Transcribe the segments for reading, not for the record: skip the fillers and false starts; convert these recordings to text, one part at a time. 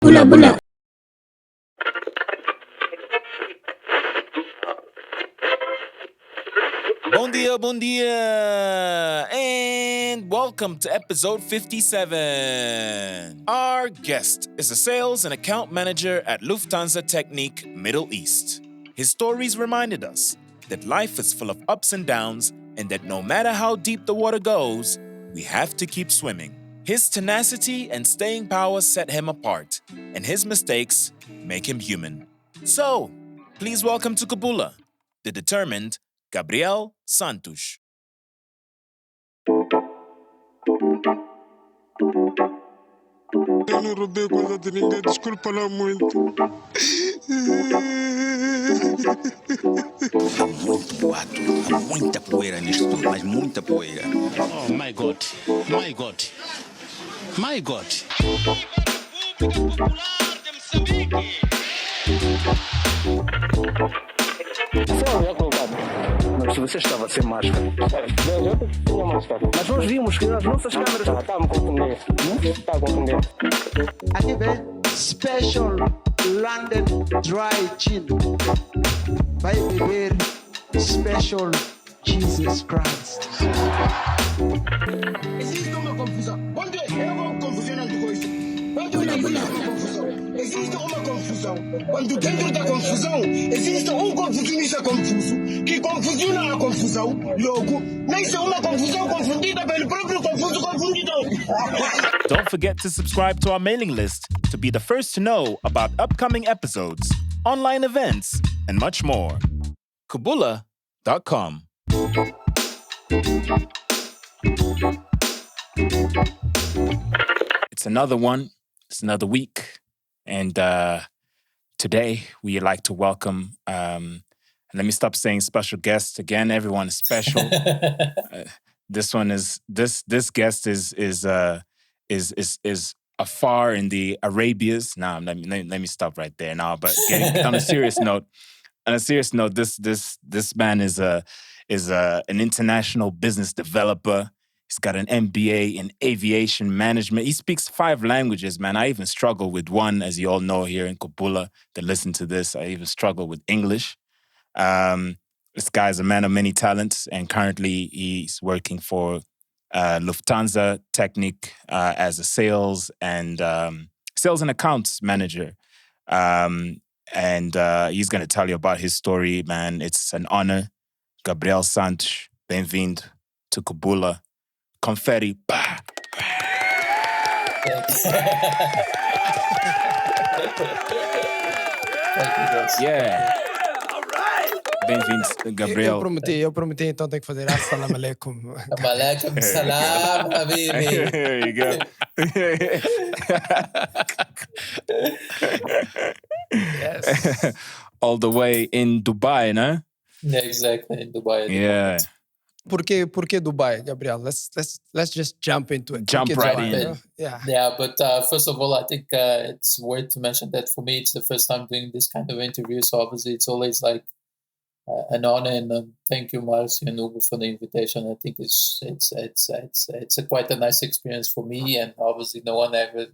Bula bula. Bon dia, and welcome to episode 57. Our guest is a sales and account manager at Lufthansa Technik Middle East. His stories reminded us that life is full of ups and downs, and that no matter how deep the water goes, we have to keep swimming. His tenacity and staying power set him apart, and his mistakes make him human. So, please welcome to Kabula, the determined Gabriel Santos. Eu não roubei coisa de ninguém, desculpa lá muito. Há muito boato, há muita poeira nisto tudo, mas muita poeira. Oh my God, my God, my God. Já colocado. Mas você estava sem máscara. Eu tinha máscara. Mas nós vimos que as nossas câmeras. Está a me confundir. Está a confundir. Aqui vem Special London Dry Gin. Vai beber Special Jesus Christ. Existe uma confusão. Quando eu vou confusionando com isso, quando existe uma confusão, existe uma confusão. Quando dentro da confusão existe um confusionista confuso que confusiona a confusão, logo, nasce uma confusão confundida pelo próprio confuso confundidor. Don't forget to subscribe to our mailing list to be the first to know about upcoming episodes, online events, and much more. Kabula.com. It's another one. It's another week. And today we like to welcome, and let me stop saying special guest again. Everyone is special. This guest is afar in the Arabias. Now, let me stop right there now. But getting on a serious note, this man is an international business developer. He's got an MBA in aviation management. He speaks 5 languages, man. I even struggle with one, as you all know here in Kabula that listen to this. I even struggle with English. This guy is a man of many talents, and currently he's working for Lufthansa Technik as a sales and accounts manager. And he's going to tell you about his story, man. It's an honor. Gabriel Santos, bem-vindo to Kabula. Confetti. Yeah. Bem-vindo, Gabriel. Eu prometi, então tenho que fazer Assalamu alaikum. Alaikum salam, habibi. There you go. Yes. All the way in Dubai, no? Yeah, exactly, in Dubai. Yeah. Por que Dubai, Gabriel? Let's just jump into it. Jump right in. Yeah, but first of all, I think it's worth to mention that for me, it's the first time doing this kind of interview. So obviously, it's always like an honor, and thank you, Marcio and Ugo, for the invitation. I think it's quite a nice experience for me, and obviously, no one ever.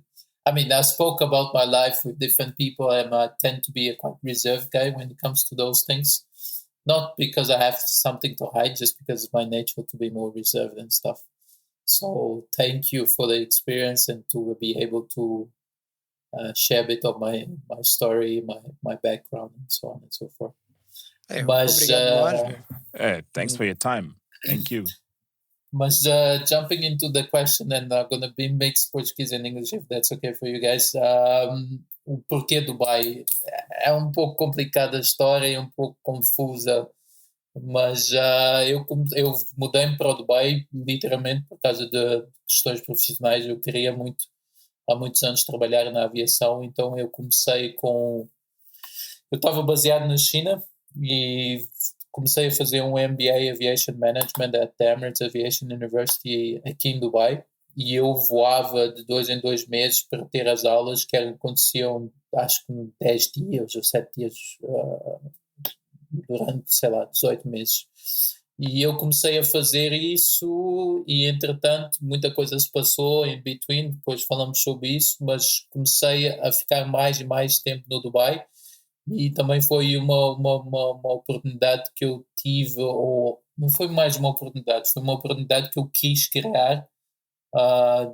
I mean, I spoke about my life with different people, and I tend to be a quite reserved guy when it comes to those things. Not because I have something to hide, just because it's my nature to be more reserved and stuff. So thank you for the experience and to be able to share a bit of my story, my background, and so on and so forth. Hey, But Thanks for your time. Thank you. But jumping into the question, and I'm going to be mixed Portuguese and English, if that's okay for you guys. O porquê Dubai é pouco complicada a história e pouco confusa, mas eu mudei-me para o Dubai literalmente por causa de questões profissionais. Eu queria há muitos anos trabalhar na aviação, então eu comecei eu estava baseado na China e comecei a fazer um MBA Aviation Management at the Emirates Aviation University aqui em Dubai. E eu voava de 2 em 2 meses para ter as aulas que aconteciam, acho que 10 dias ou 7 dias durante, 18 meses. E eu comecei a fazer isso e, entretanto, muita coisa se passou in between, depois falamos sobre isso, mas comecei a ficar mais e mais tempo no Dubai e também foi uma oportunidade que eu tive, ou não foi mais uma oportunidade, foi uma oportunidade que eu quis criar,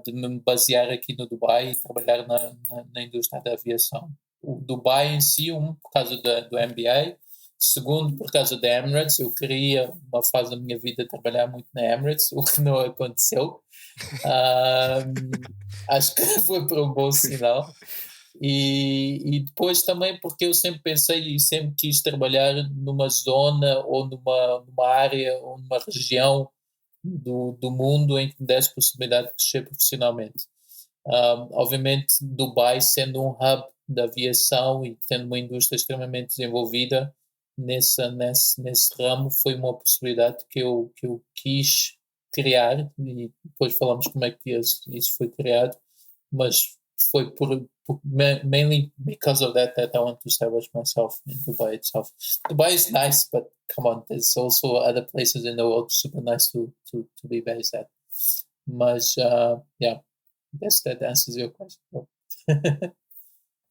de me basear aqui no Dubai e trabalhar na indústria da aviação. O Dubai em si, por causa do MBA, segundo, por causa da Emirates. Eu queria uma fase da minha vida trabalhar muito na Emirates, o que não aconteceu. Acho que foi por um bom sinal. E depois também porque eu sempre pensei e sempre quis trabalhar numa zona ou numa área ou numa região do mundo em que me desse possibilidade de crescer profissionalmente. Obviamente, Dubai sendo um hub da aviação e tendo uma indústria extremamente desenvolvida nesse ramo, foi uma possibilidade que eu quis criar, e depois falamos como é que isso foi criado, mas foi mainly because of that I want to establish myself in Dubai itself. Dubai is nice, but come on, there's also other places in the world super nice to be based at. Mas yeah, I guess that answers your question.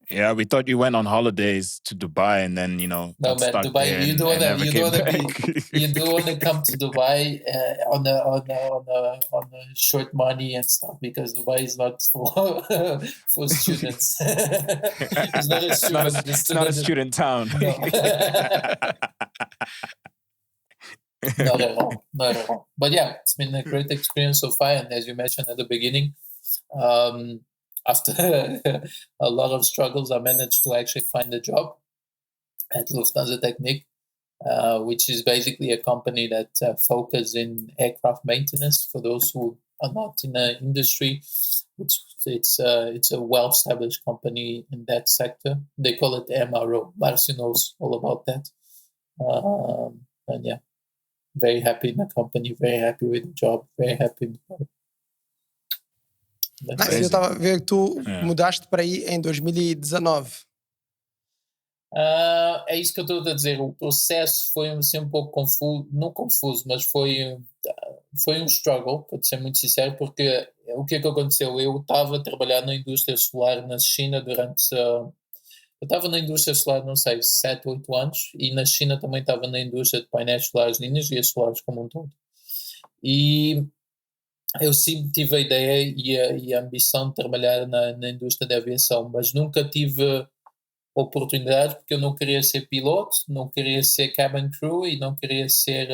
Yeah, we thought you went on holidays to Dubai and then, no, man, Dubai. You don't want to come to Dubai on a short money and stuff, because Dubai is not for students. It's not a student. It's not a student town. No. Not at all. But yeah, it's been a great experience so far, and as you mentioned at the beginning, after a lot of struggles, I managed to actually find a job at Lufthansa Technik, which is basically a company that focuses in aircraft maintenance. For those who are not in the industry, it's a well-established company in that sector. They call it MRO. Marcio knows all about that. And yeah, very happy in the company, very happy with the job, very happy with the eu estava a ver que tu mudaste para aí em 2019. É isso que eu estou a dizer. O processo foi assim, um pouco confuso, não confuso, mas foi um struggle, para ser muito sincero, porque o que é que aconteceu? Eu estava a trabalhar na indústria solar na China eu estava na indústria solar, não sei, 7, 8 anos, e na China também estava na indústria de painéis solares e energias solares como um todo. E eu sempre tive a ideia e a ambição de trabalhar na indústria da aviação, mas nunca tive oportunidade, porque eu não queria ser piloto, não queria ser cabin crew e não queria ser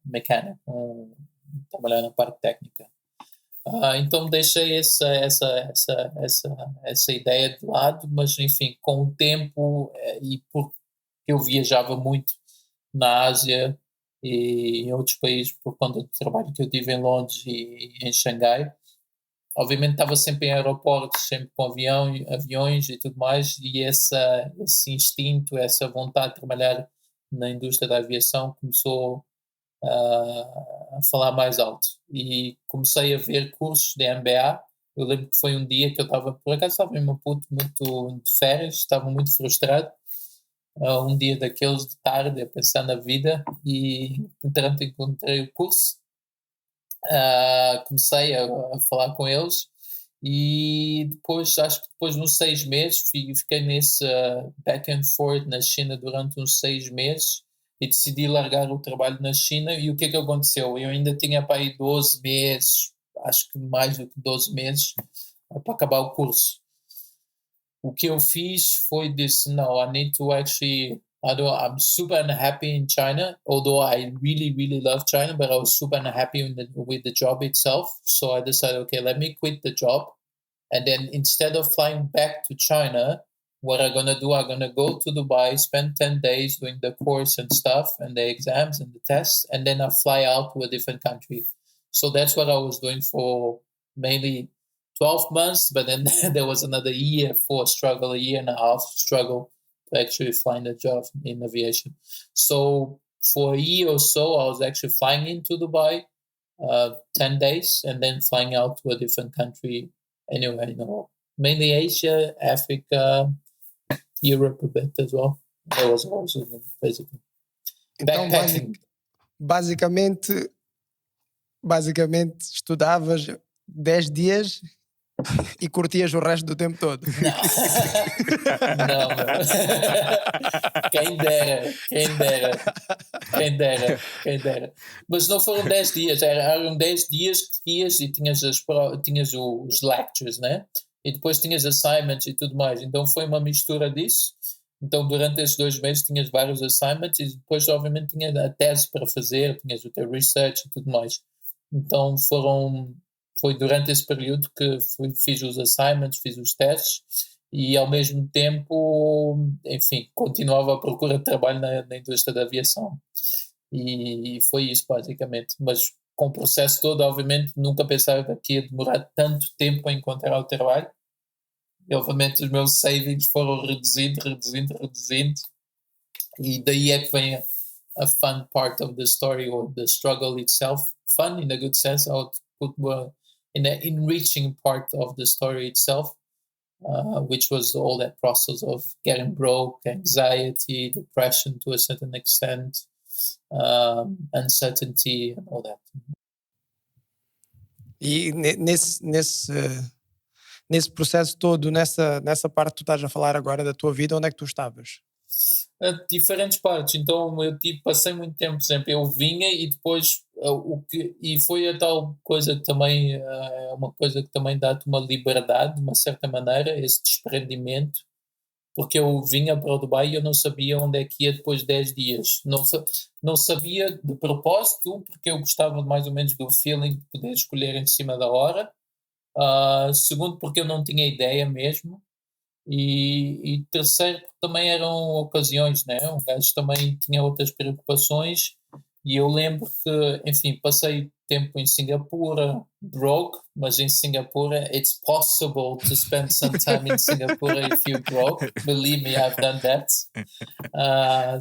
mecânico, trabalhar na parte técnica. Então deixei essa ideia de lado, mas enfim, com o tempo e porque eu viajava muito na Ásia e em outros países por conta do trabalho que eu tive em Londres e em Xangai, obviamente estava sempre em aeroportos, sempre com aviões e tudo mais, e esse instinto, essa vontade de trabalhar na indústria da aviação começou a falar mais alto, e comecei a ver cursos de MBA. Eu lembro que foi um dia que eu estava em Maputo, muito de férias, estava muito frustrado, um dia daqueles de tarde a pensar na vida, e entretanto encontrei o curso, comecei a falar com eles, e depois, acho que depois de uns 6 meses, fiquei nesse back and forth na China durante uns 6 meses, e decidi largar o trabalho na China. E o que é que aconteceu? Eu ainda tinha para aí 12 meses, acho que mais do que 12 meses, para acabar o curso. O que eu fiz foi disse, no, I need to actually, I'm super unhappy in China, although I really, really love China, but I was super unhappy with the job itself. So I decided, okay, let me quit the job. And then instead of flying back to China, what I'm going to do, I'm going to go to Dubai, spend 10 days doing the course and stuff, and the exams and the tests, and then I fly out to a different country. So that's what I was doing for mainly 12 months, but then there was another year a year and a half struggle to actually find a job in aviation. So for a year or so, I was actually flying into Dubai 10 days and then flying out to a different country anywhere, mainly Asia, Africa, Europe a bit as well. That was also basically então, basicamente estudavas 10 dias e curtias o resto do tempo todo. Não, mano. Quem dera. Mas não foram 10 dias, eram 10 dias que ias e tinhas os lectures, né? E depois tinhas assignments e tudo mais. Então foi uma mistura disso. Então durante esses 2 meses tinhas vários assignments e depois obviamente tinhas a tese para fazer, tinhas o teu research e tudo mais. Então foi durante esse período que fiz os assignments, fiz os testes e ao mesmo tempo, enfim, continuava à procura de trabalho na indústria da aviação. E foi isso basicamente. Mas com o processo todo, obviamente, nunca pensava que ia demorar tanto tempo a encontrar o trabalho. E obviamente os meus savings foram reduzindo. E daí é que vem a fun part of the story, or the struggle itself. Fun in a good sense, I would put more in the enriching part of the story itself, which was all that process of getting broke, anxiety, depression to a certain extent, uncertainty and all that. E nesse processo todo, nessa parte que tu estás a falar agora da tua vida, onde é que tu estavas? Diferentes partes. Então eu passei muito tempo, por exemplo, eu vinha e depois e foi a tal coisa que também uma coisa que também dá-te uma liberdade de uma certa maneira, esse desprendimento, porque eu vinha para o Dubai e eu não sabia onde é que ia depois de 10 dias, não sabia de propósito, porque eu gostava mais ou menos do feeling de poder escolher em cima da hora, segundo porque eu não tinha ideia mesmo. E terceiro, porque também eram ocasiões, né? Um gajo também tinha outras preocupações e eu lembro que, enfim, passei tempo em Singapura, broke, mas em Singapura it's possible to spend some time in Singapore if you're broke. Believe me, I've done that.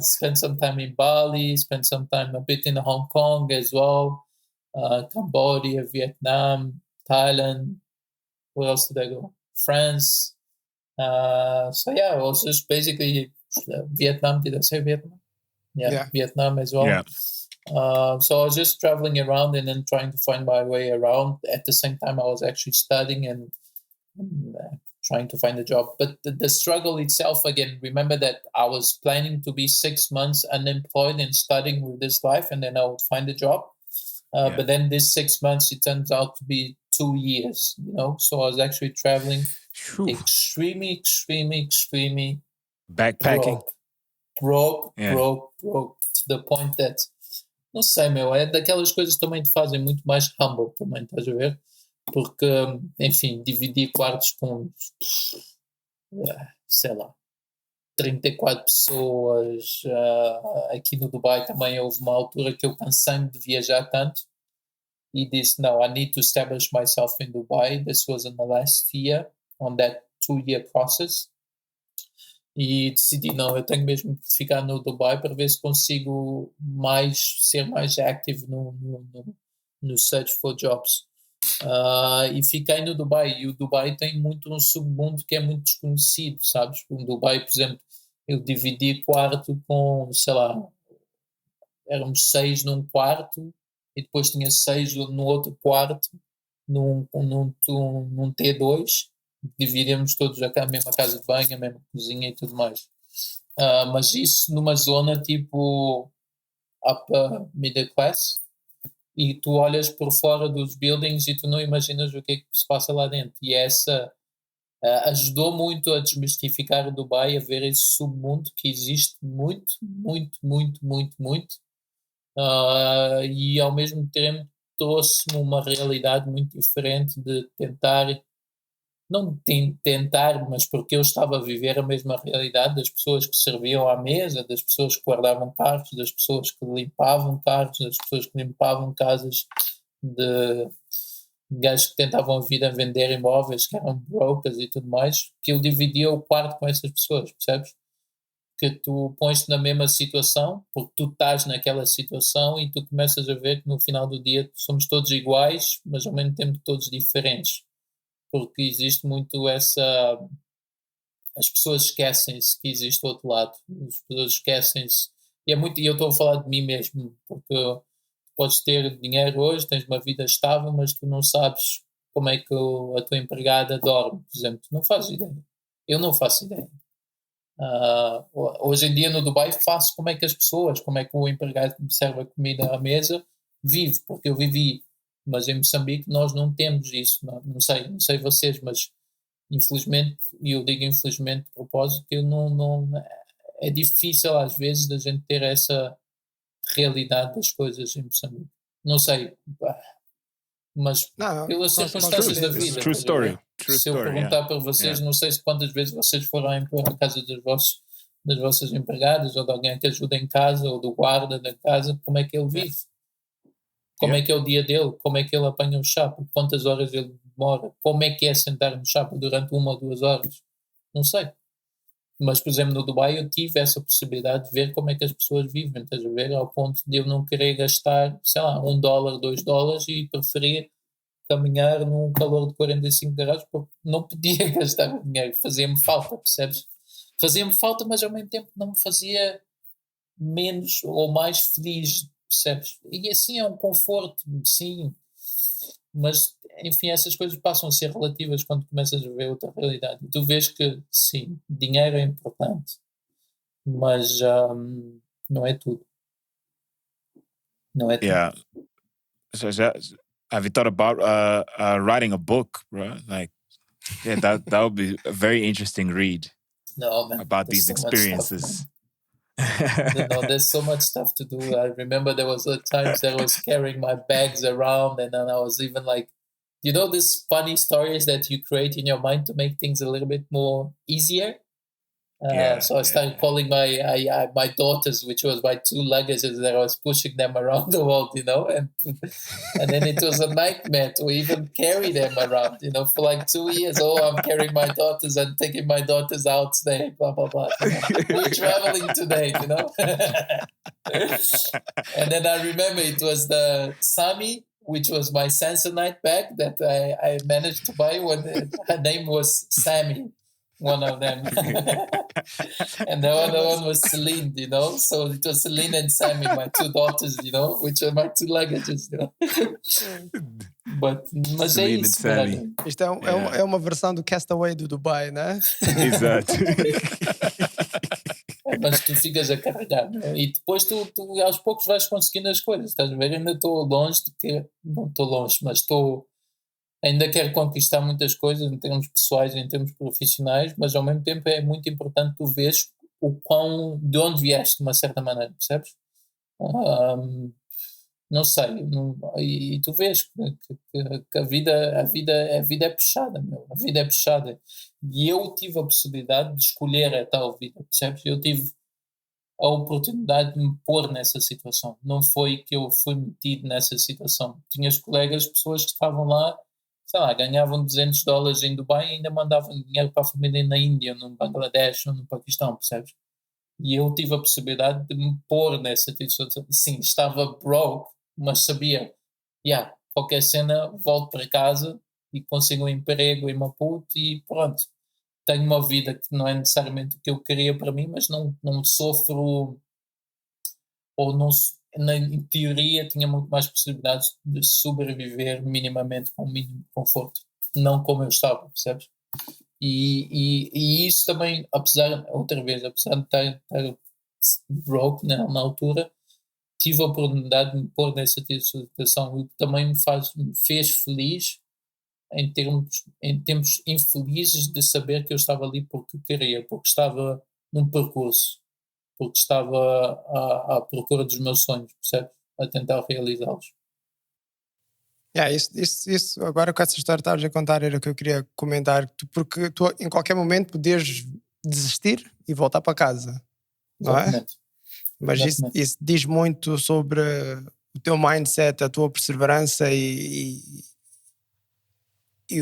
Spent some time in Bali, spent some time a bit in Hong Kong as well, Cambodia, Vietnam, Thailand. Where else did I go? France. So yeah, I was just basically Vietnam. Did I say Vietnam? Yeah. Vietnam as well. Yeah. So I was just traveling around and then trying to find my way around. At the same time, I was actually studying and trying to find a job. But the struggle itself, again, remember that I was planning to be 6 months unemployed and studying with this life, and then I would find a job. But then this 6 months, it turns out to be 2 years, you know? So I was actually traveling extremely backpacking. Broke, to the point that, não sei, meu, é daquelas coisas que também te fazem muito mais humble também, estás a ver? Porque, enfim, dividi quartos com, sei lá, 34 pessoas. Aqui no Dubai também houve uma altura que eu cansei de viajar tanto e disse, no, I need to establish myself in Dubai. This was in the last year, on that 2-year process. E decidi, não, eu tenho mesmo que ficar no Dubai para ver se consigo ser mais active no search for jobs. E fiquei no Dubai, e o Dubai tem muito um submundo que é muito desconhecido, sabes? No Dubai, por exemplo, eu dividi quarto com, sei lá, éramos 6 num quarto e depois tinha 6 no outro quarto, num T2. Dividíamos todos a mesma casa de banho, a mesma cozinha e tudo mais. Mas isso numa zona tipo upper middle class, e tu olhas por fora dos buildings e tu não imaginas o que é que se passa lá dentro. E essa ajudou muito a desmistificar o Dubai, a ver esse submundo que existe muito. E ao mesmo tempo trouxe-me uma realidade muito diferente de tentar, mas porque eu estava a viver a mesma realidade das pessoas que serviam à mesa, das pessoas que guardavam carros, das pessoas que limpavam carros, das pessoas que limpavam casas, de gajos que tentavam a vida a vender imóveis, que eram brokers e tudo mais, que eu dividia o quarto com essas pessoas, percebes? Que tu pões-te na mesma situação, porque tu estás naquela situação e tu começas a ver que no final do dia somos todos iguais, mas ao mesmo tempo todos diferentes. Porque existe muito as pessoas esquecem-se que existe o outro lado, as pessoas esquecem-se, e eu estou a falar de mim mesmo, porque podes ter dinheiro hoje, tens uma vida estável, mas tu não sabes como é que a tua empregada dorme, por exemplo. Tu não fazes ideia. Eu não faço ideia. Hoje em dia no Dubai faço como é que as pessoas, como é que o empregado que me serve a comida à mesa vive, porque eu vivi, mas em Moçambique nós não temos isso, não sei vocês, mas infelizmente, e eu digo infelizmente de propósito, que eu não é difícil às vezes da gente ter essa realidade das coisas em Moçambique. Não sei, mas pelas circunstâncias da vida. True story. Se eu perguntar para vocês, não sei se quantas vezes vocês foram à casa das vossas empregadas ou de alguém que ajuda em casa ou do guarda da casa, como é que ele vive? Como é que é o dia dele? Como é que ele apanha o chapo? Quantas horas ele demora? Como é que é sentar no chapo durante 1 ou 2 horas? Não sei. Mas, por exemplo, no Dubai eu tive essa possibilidade de ver como é que as pessoas vivem, estás a ver? Ao ponto de eu não querer gastar, sei lá, $1, $2 e preferir caminhar num calor de 45 graus porque não podia gastar dinheiro, fazia-me falta, percebes? Fazia-me falta, mas ao mesmo tempo não me fazia menos ou mais feliz, percebes? E assim é um conforto, sim, mas enfim, essas coisas passam a ser relativas quando começas a ver outra realidade. E tu vês que, sim, dinheiro é importante, mas não é tudo. Não é tudo. Yeah. So, have you thought about writing a book, bro? Like, yeah, that would be a very interesting read. No, man, about these experiences. No, there's so much stuff to do. I remember there was times that I was carrying my bags around, and then I was even like, you know, these funny stories that you create in your mind to make things a little bit more easier. So I started calling my daughters, which was my 2 luggages that I was pushing them around the world, you know, and then it was a nightmare to even carry them around, you know, for like 2 years. Oh, I'm carrying my daughters and taking my daughters out today, blah, blah, blah. We're traveling today, you know. And then I remember it was the Sami, which was my Samsonite bag that I managed to buy when her name was Sammy. One of them. And the other one was Celine, you know. So it was Celine and Sammy, my 2 daughters, you know, which are my 2 luggages, you know. Mas é isso, isto é uma versão do Castaway do Dubai, né? Exato. Mas tu ficas a carregar, né? E depois tu aos poucos vais conseguindo as coisas, estás a ver? Ainda estou longe não estou longe, mas ainda quero conquistar muitas coisas em termos pessoais e em termos profissionais, mas ao mesmo tempo é muito importante tu veres de onde vieste de uma certa maneira, percebes? Não sei, e tu vês que a vida é puxada, meu, a vida é puxada. E eu tive a possibilidade de escolher a tal vida, percebes? Eu tive a oportunidade de me pôr nessa situação. Não foi que eu fui metido nessa situação. Tinhas colegas, pessoas que estavam lá, sei lá, ganhavam $200 em Dubai e ainda mandavam dinheiro para a família na Índia, no Bangladesh ou no Paquistão, percebes? E eu tive a possibilidade de me pôr nessa situação. Sim, estava broke, mas sabia, qualquer cena, volto para casa e consigo um emprego em Maputo e pronto. Tenho uma vida que não é necessariamente o que eu queria para mim, mas não sofro, ou não, em teoria tinha muito mais possibilidades de sobreviver minimamente com o mínimo conforto, não como eu estava, percebes? E isso também, apesar de estar broke na altura, tive a oportunidade de me pôr nessa situação, o que também me fez feliz em termos infelizes de saber que eu estava ali porque queria, porque estava num percurso, porque estava à procura dos meus sonhos, percebes? A tentar realizá-los. Isso agora com essa história que estavas a contar era o que eu queria comentar, porque tu em qualquer momento podias desistir e voltar para casa, não é? Mas isso diz muito sobre o teu mindset, a tua perseverança e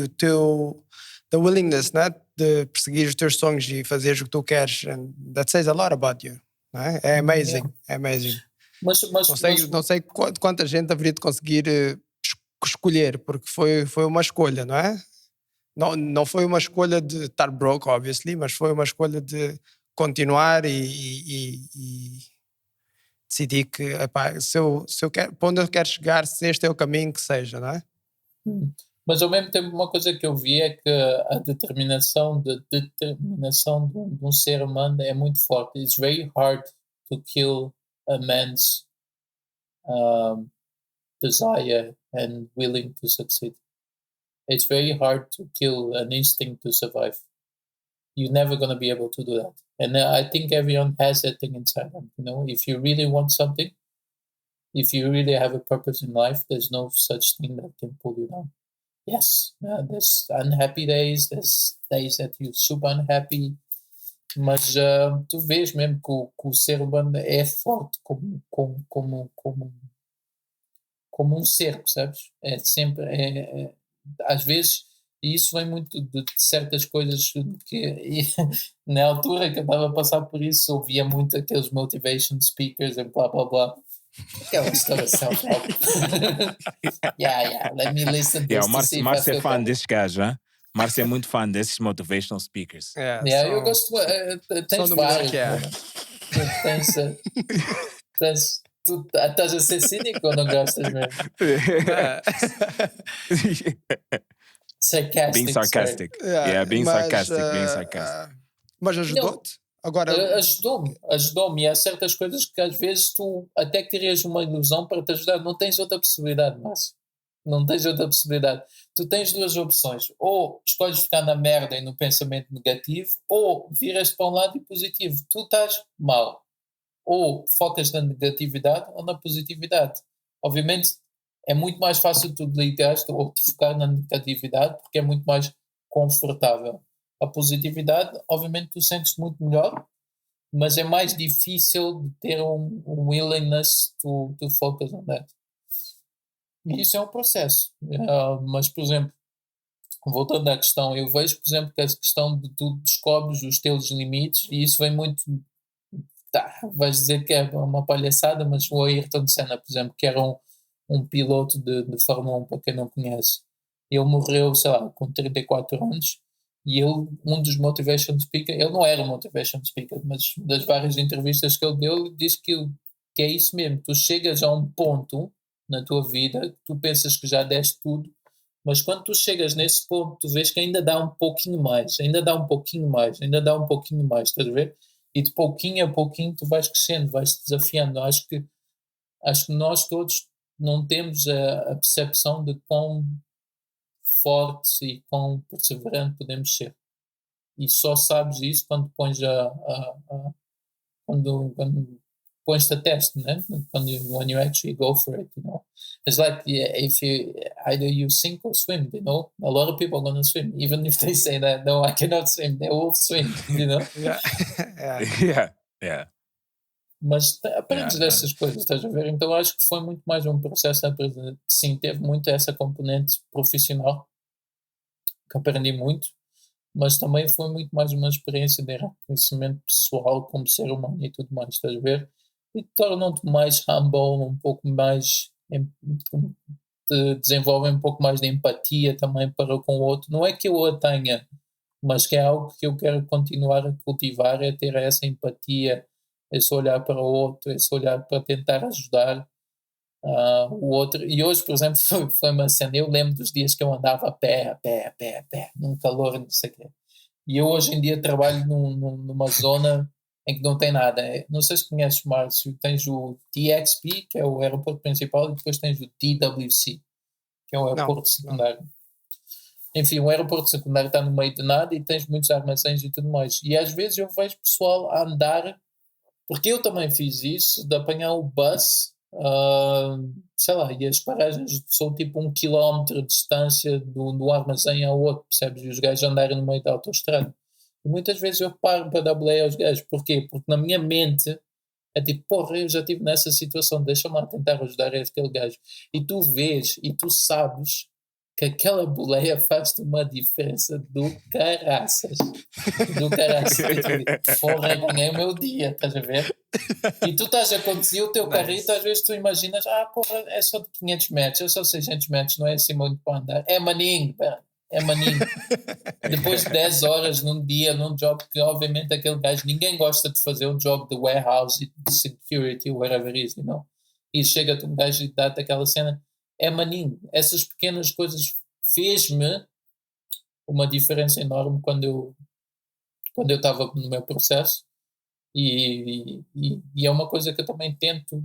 o teu the willingness, né? De perseguir os teus sonhos e fazeres o que tu queres. And that says a lot about you. Não é? É amazing, é amazing. Mas não sei quanta gente haveria de conseguir escolher, porque foi uma escolha, não é? Não foi uma escolha de estar broke, obviously, mas foi uma escolha de continuar e decidi que, epá, se eu quero, para onde eu quero chegar, se este é o caminho que seja, não é? Mas ao mesmo tempo uma coisa que eu vi é que a determinação de um ser humano é muito forte. It's very hard to kill a man's desire and willing to succeed. It's very hard to kill an instinct to survive. You're never going to be able to do that. And I think everyone has that thing inside them. You know, if you really want something, if you really have a purpose in life, there's no such thing that can pull you down. Yes, there's unhappy days, there's days that you're super unhappy, mas tu vês mesmo que o ser humano é forte como um ser, percebes? É sempre, às vezes, e isso vem muito de certas coisas que na altura que eu estava a passar por isso, ouvia muito aqueles motivation speakers e blá blá blá. Aquela história self-help. Let me listen to this. Márcio é fã desses gajos, hein? Márcio é muito fã desses motivational speakers. Eu gosto. Tens vários. Tu estás a ser cínico ou não gostas mesmo? Sarcastic. Being sarcastic. Being sarcastic. Mas ajudou-te? Agora... Ajudou-me. E há certas coisas que às vezes tu até crias uma ilusão para te ajudar. Não tens outra possibilidade, Márcio. Não tens outra possibilidade. Tu tens duas opções. Ou escolhes ficar na merda e no pensamento negativo, ou viras para um lado e positivo. Tu estás mal. Ou focas na negatividade ou na positividade. Obviamente é muito mais fácil tu ligares ou te focar na negatividade porque é muito mais confortável. A positividade, obviamente tu sentes muito melhor, mas é mais difícil de ter um willingness to focus on that. E isso é um processo. Mas, por exemplo, voltando à questão, eu vejo, por exemplo, que a questão de tu descobres os teus limites, e isso vem muito... vais dizer que é uma palhaçada, mas o Ayrton Senna, por exemplo, que era um piloto de Fórmula 1, para quem não conhece, ele morreu, sei lá, com 34 anos, e ele, um dos motivation speakers, ele não era motivation speaker, mas das várias entrevistas que ele deu, ele disse que é isso mesmo, tu chegas a um ponto na tua vida, tu pensas que já deste tudo, mas quando tu chegas nesse ponto, tu vês que ainda dá um pouquinho mais, estás a ver? E de pouquinho a pouquinho tu vais crescendo, vais-te desafiando. Acho que nós todos não temos a percepção de quão fortes e quão perseverante podemos ser. E só sabes isso quando pões quando pões-te a teste, né? When you actually go for it, you know. It's like if you either you sink or swim, you know. A lot of people are gonna swim, even if they say that no, I cannot swim. They will swim, you know. Yeah. Mas aprendes dessas coisas, estás a ver? Então acho que foi muito mais um processo de aprendizagem. Sim, teve muito essa componente profissional, que aprendi muito, mas também foi muito mais uma experiência de reconhecimento pessoal como ser humano e tudo mais, estás a ver? E tornam-te mais humble, um pouco mais, te desenvolvem um pouco mais de empatia também para com o outro. Não é que eu a tenha, mas que é algo que eu quero continuar a cultivar, é ter essa empatia, esse olhar para o outro, esse olhar para tentar ajudar o outro. E hoje, por exemplo, foi uma cena, eu lembro dos dias que eu andava a pé, num calor, não sei o quê. E eu hoje em dia trabalho numa zona em que não tem nada. Não sei se conheces, Márcio, tens o TXP, que é o aeroporto principal, e depois tens o TWC, que é o aeroporto secundário. Enfim, o aeroporto secundário está no meio de nada e tens muitos armazéns e tudo mais. E às vezes eu vejo pessoal a andar, porque eu também fiz isso, de apanhar o bus, sei lá, e as paragens são tipo 1 quilómetro de distância do armazém ao outro, percebes? E os gajos andarem no meio da autoestrada. E muitas vezes eu paro para dar boleia aos gajos. Porquê? Porque na minha mente é tipo, porra, eu já estive nessa situação, deixa-me lá tentar ajudar aquele gajo. E tu vês, e tu sabes que aquela boleia faz-te uma diferença do caraças. Porra, ganhei o meu dia, estás a ver? E tu estás a conduzir o teu carrito, às vezes tu imaginas, porra, é só de 500 metros, é só 600 metros, não é assim muito para andar. É maninho, é maninho. Depois de 10 horas num dia, num job que obviamente aquele gajo, ninguém gosta de fazer um job de warehouse, de security, whatever it is, you know? E chega-te um gajo e dá-te aquela cena, é maninho. Essas pequenas coisas fez-me uma diferença enorme quando eu estava no meu processo e é uma coisa que eu também tento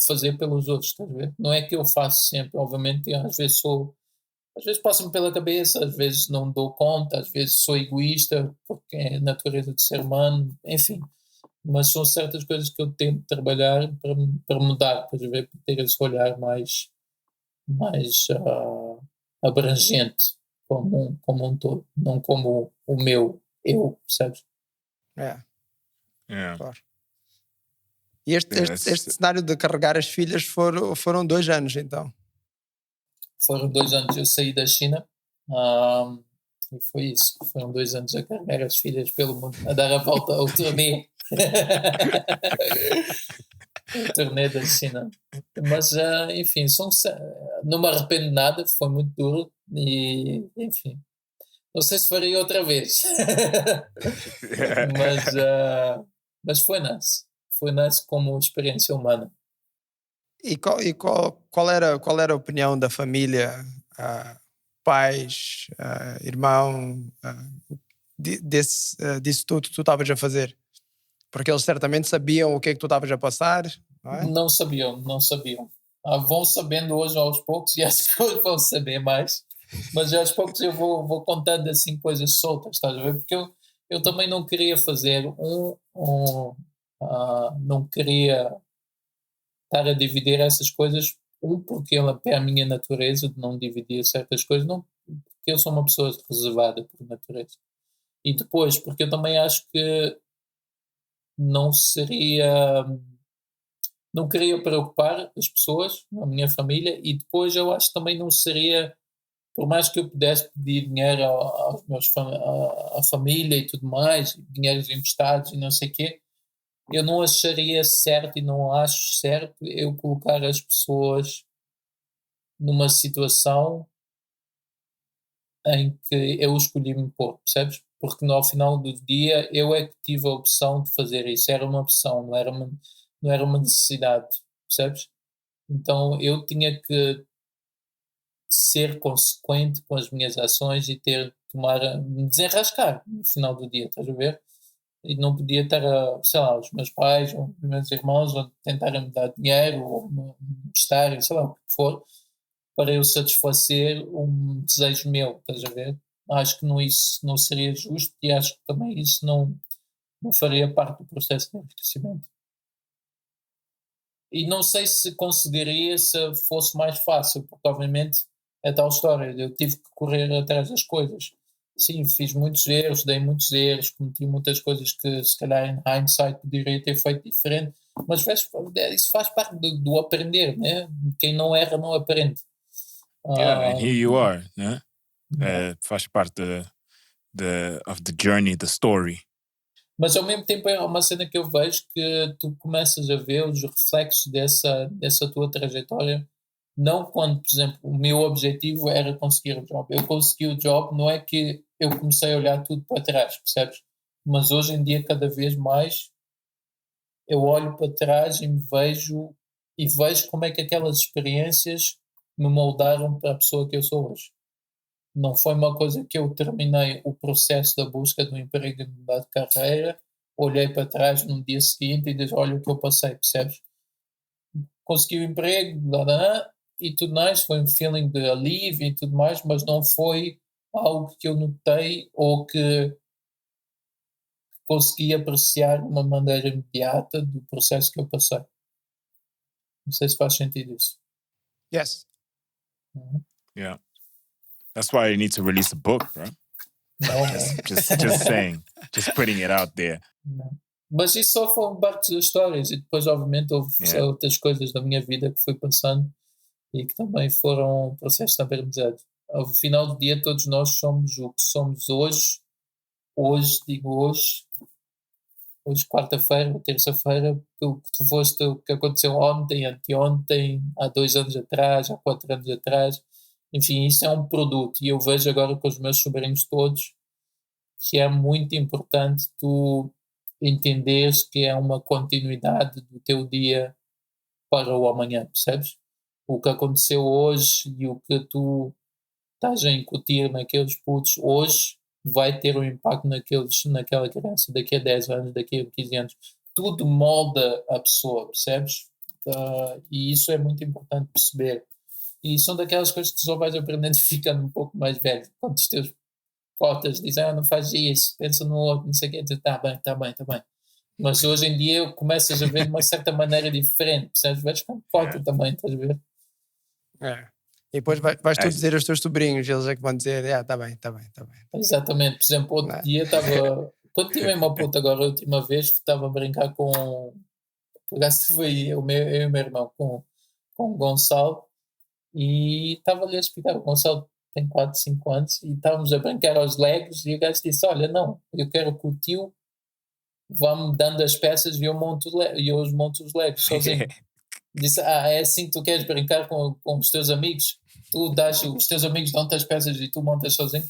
fazer pelos outros, estás a ver? Não é que eu faço sempre, obviamente, às vezes passa-me pela cabeça, às vezes não dou conta, às vezes sou egoísta, porque é a natureza do ser humano, enfim. Mas são certas coisas que eu tento trabalhar para mudar, estás a ver? Para ter esse olhar mais abrangente como um todo, não como o meu eu, percebes? Claro. E este cenário de carregar as filhas foram 2 anos, então? Foram 2 anos, eu saí da China e foi isso. Foram 2 anos a carregar as filhas pelo mundo, a dar a volta ao turnê. O turnê da China. Mas, enfim, não me arrependo de nada, foi muito duro e, enfim, não sei se farei outra vez. Mas foi nice. Foi nice como experiência humana. E qual era a opinião da família, pais, irmão, disso tudo que tu estavas a fazer? Porque eles certamente sabiam o que é que tu estavas a passar, não é? Não sabiam. Vão sabendo hoje aos poucos e acho que hoje vão saber mais. Mas aos poucos eu vou contando assim coisas soltas, estás a ver? Porque eu também não queria fazer não queria estar a dividir essas coisas, porque é a minha natureza de não dividir certas coisas, não, porque eu sou uma pessoa reservada por natureza. E depois, porque eu também acho que não queria preocupar as pessoas, a minha família, e depois eu acho que também não seria, por mais que eu pudesse pedir dinheiro à família e tudo mais, dinheiros emprestados e não sei o quê, eu não acharia certo e não acho certo eu colocar as pessoas numa situação em que eu escolhi me pôr, percebes? Porque ao final do dia eu é que tive a opção de fazer isso, era uma opção, não era uma necessidade, percebes? Então eu tinha que ser consequente com as minhas ações e me desenrascar no final do dia, estás a ver? E não podia estar sei lá, os meus pais ou os meus irmãos a tentarem me dar dinheiro ou me emprestarem, sei lá, o que for, para eu satisfazer um desejo meu, estás a ver? Acho que isso não seria justo e acho que também isso não faria parte do processo de enriquecimento. E não sei se conseguiria se fosse mais fácil, porque obviamente é tal história, eu tive que correr atrás das coisas. Sim, fiz muitos erros, dei muitos erros, cometi muitas coisas que se calhar em hindsight poderia ter feito diferente, mas isso faz parte do aprender, né? Quem não erra não aprende. And here you are, né? Faz parte of the journey, the story. Mas ao mesmo tempo é uma cena que eu vejo que tu começas a ver os reflexos dessa tua trajetória. Não quando, por exemplo, o meu objetivo era conseguir o job. Eu consegui o job, não é que eu comecei a olhar tudo para trás, percebes? Mas hoje em dia, cada vez mais, eu olho para trás e vejo como é que aquelas experiências me moldaram para a pessoa que eu sou hoje. Não foi uma coisa que eu terminei o processo da busca do emprego e mudar de carreira, olhei para trás no dia seguinte e disse, olha o que eu passei, percebes? Consegui o emprego, e tudo mais, foi um feeling de alívio e tudo mais, mas não foi algo que eu notei ou que consegui apreciar de uma maneira imediata do processo que eu passei. Não sei se faz sentido isso. Yes. Yeah. That's why you need to release a book, bro. Não, just saying. Just putting it out there. Não. Mas isso só foram parte das histórias e depois obviamente houve outras coisas da minha vida que fui passando e que também foram processos de aprendizado. Ao final do dia todos nós somos o que somos hoje, quarta-feira ou terça-feira, o que tu foste, o que aconteceu ontem, anteontem, há 2 anos atrás, há 4 anos atrás, enfim, isso é um produto. E eu vejo agora com os meus sobrinhos todos que é muito importante tu entenderes que é uma continuidade do teu dia para o amanhã, percebes? O que aconteceu hoje e o que tu estás a incutir naqueles putos hoje vai ter um impacto naquela criança daqui a 10 anos, daqui a 15 anos. Tudo molda a pessoa, percebes? E isso é muito importante perceber. E são daquelas coisas que tu só vais aprendendo ficando um pouco mais velho. Quando os teus cotas dizem, não faz isso, pensa no outro, não sei o quê, diz, tá bem. Mas hoje em dia começas a ver de uma certa maneira diferente, percebes? Vais com cota também, estás a ver? E depois vais tu dizer aos teus sobrinhos, eles é que vão dizer, tá bem. Exatamente, por exemplo, outro dia estava, quando tive uma puta agora a última vez, estava a brincar com, por acaso foi eu e o meu irmão, com o Gonçalo, e estava-lhe a explicar, o Gonçalo tem 4, 5 anos, e estávamos a brincar aos Legos, e o gajo disse, olha, não, eu quero que o tio vá-me dando as peças e eu os monto os Legos sozinho. Disse, é assim que tu queres brincar com os teus amigos? Os teus amigos dão-te as peças e tu montas sozinho?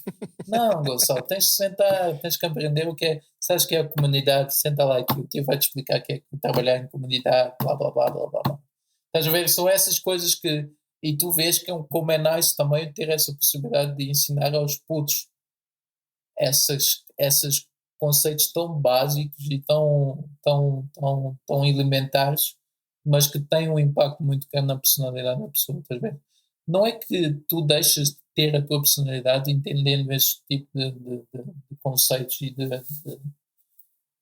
Não, Gonçalo, tens de sentar, tens que aprender o que é, sabes que é a comunidade, senta lá aqui, o tio vai-te explicar o que é trabalhar em comunidade, blá, blá, blá, blá, blá. Estás a ver? São essas coisas que, e tu vês que como é nice também ter essa possibilidade de ensinar aos putos esses conceitos tão básicos e tão elementares, mas que têm um impacto muito grande na personalidade da pessoa, estás a ver? Não é que tu deixas de ter a tua personalidade entendendo esse tipo de conceitos e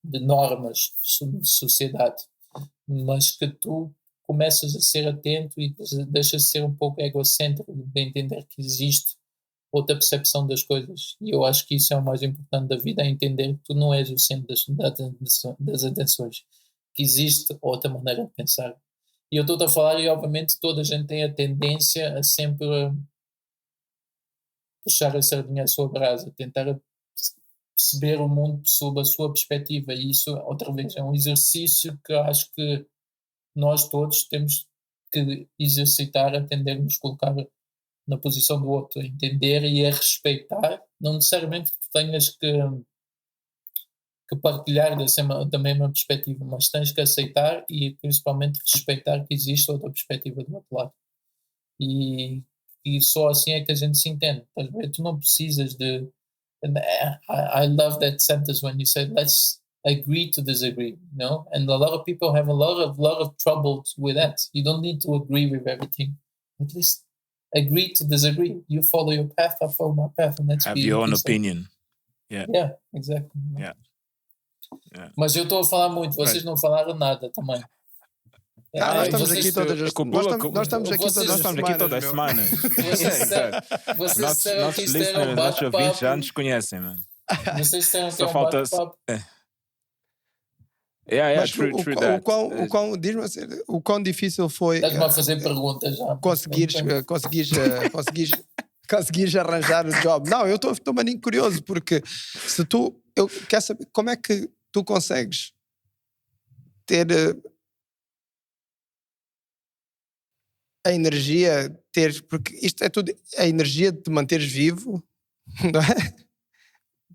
de normas de sociedade, mas que tu começas a ser atento e deixas de ser um pouco egocêntrico, de entender que existe outra percepção das coisas. E eu acho que isso é o mais importante da vida, é entender que tu não és o centro das atenções, que existe outra maneira de pensar. E eu estou a falar, e obviamente toda a gente tem a tendência a sempre puxar a sardinha à sua brasa, tentar perceber o mundo sob a sua perspectiva. E isso, outra vez, é um exercício que acho que nós todos temos que exercitar, a tentar nos colocar na posição do outro, a entender e a respeitar. Não necessariamente que tu tenhas que partilhar da mesma perspectiva, mas tens que aceitar e principalmente respeitar que existe outra perspectiva do outro lado. E só assim é que a gente se entende. Tu não precisas de... I love that sentence when you say, let's agree to disagree, you know? And a lot of people have a lot of trouble with that. You don't need to agree with everything. At least agree to disagree. You follow your path, I follow my path, and let's have your own opinion. Yeah, exactly. Yeah. Mas eu estou a falar muito, vocês não falaram nada também. Nós estamos aqui todas as semanas. Nós estamos aqui todas as semanas. Vocês disseram que isto era um nossos ouvintes já bate-papo. nos conhecem, mano. Vocês disseram que Só é um falta... bate-papo. Mas true that. Diz-me assim, o quão difícil foi... Estás-me a fazer perguntas já. Conseguires arranjar o job. Não, eu estou maninho curioso, porque se tu... Eu quero saber como é que tu consegues ter a energia, porque isto é tudo a energia de te manteres vivo, não é?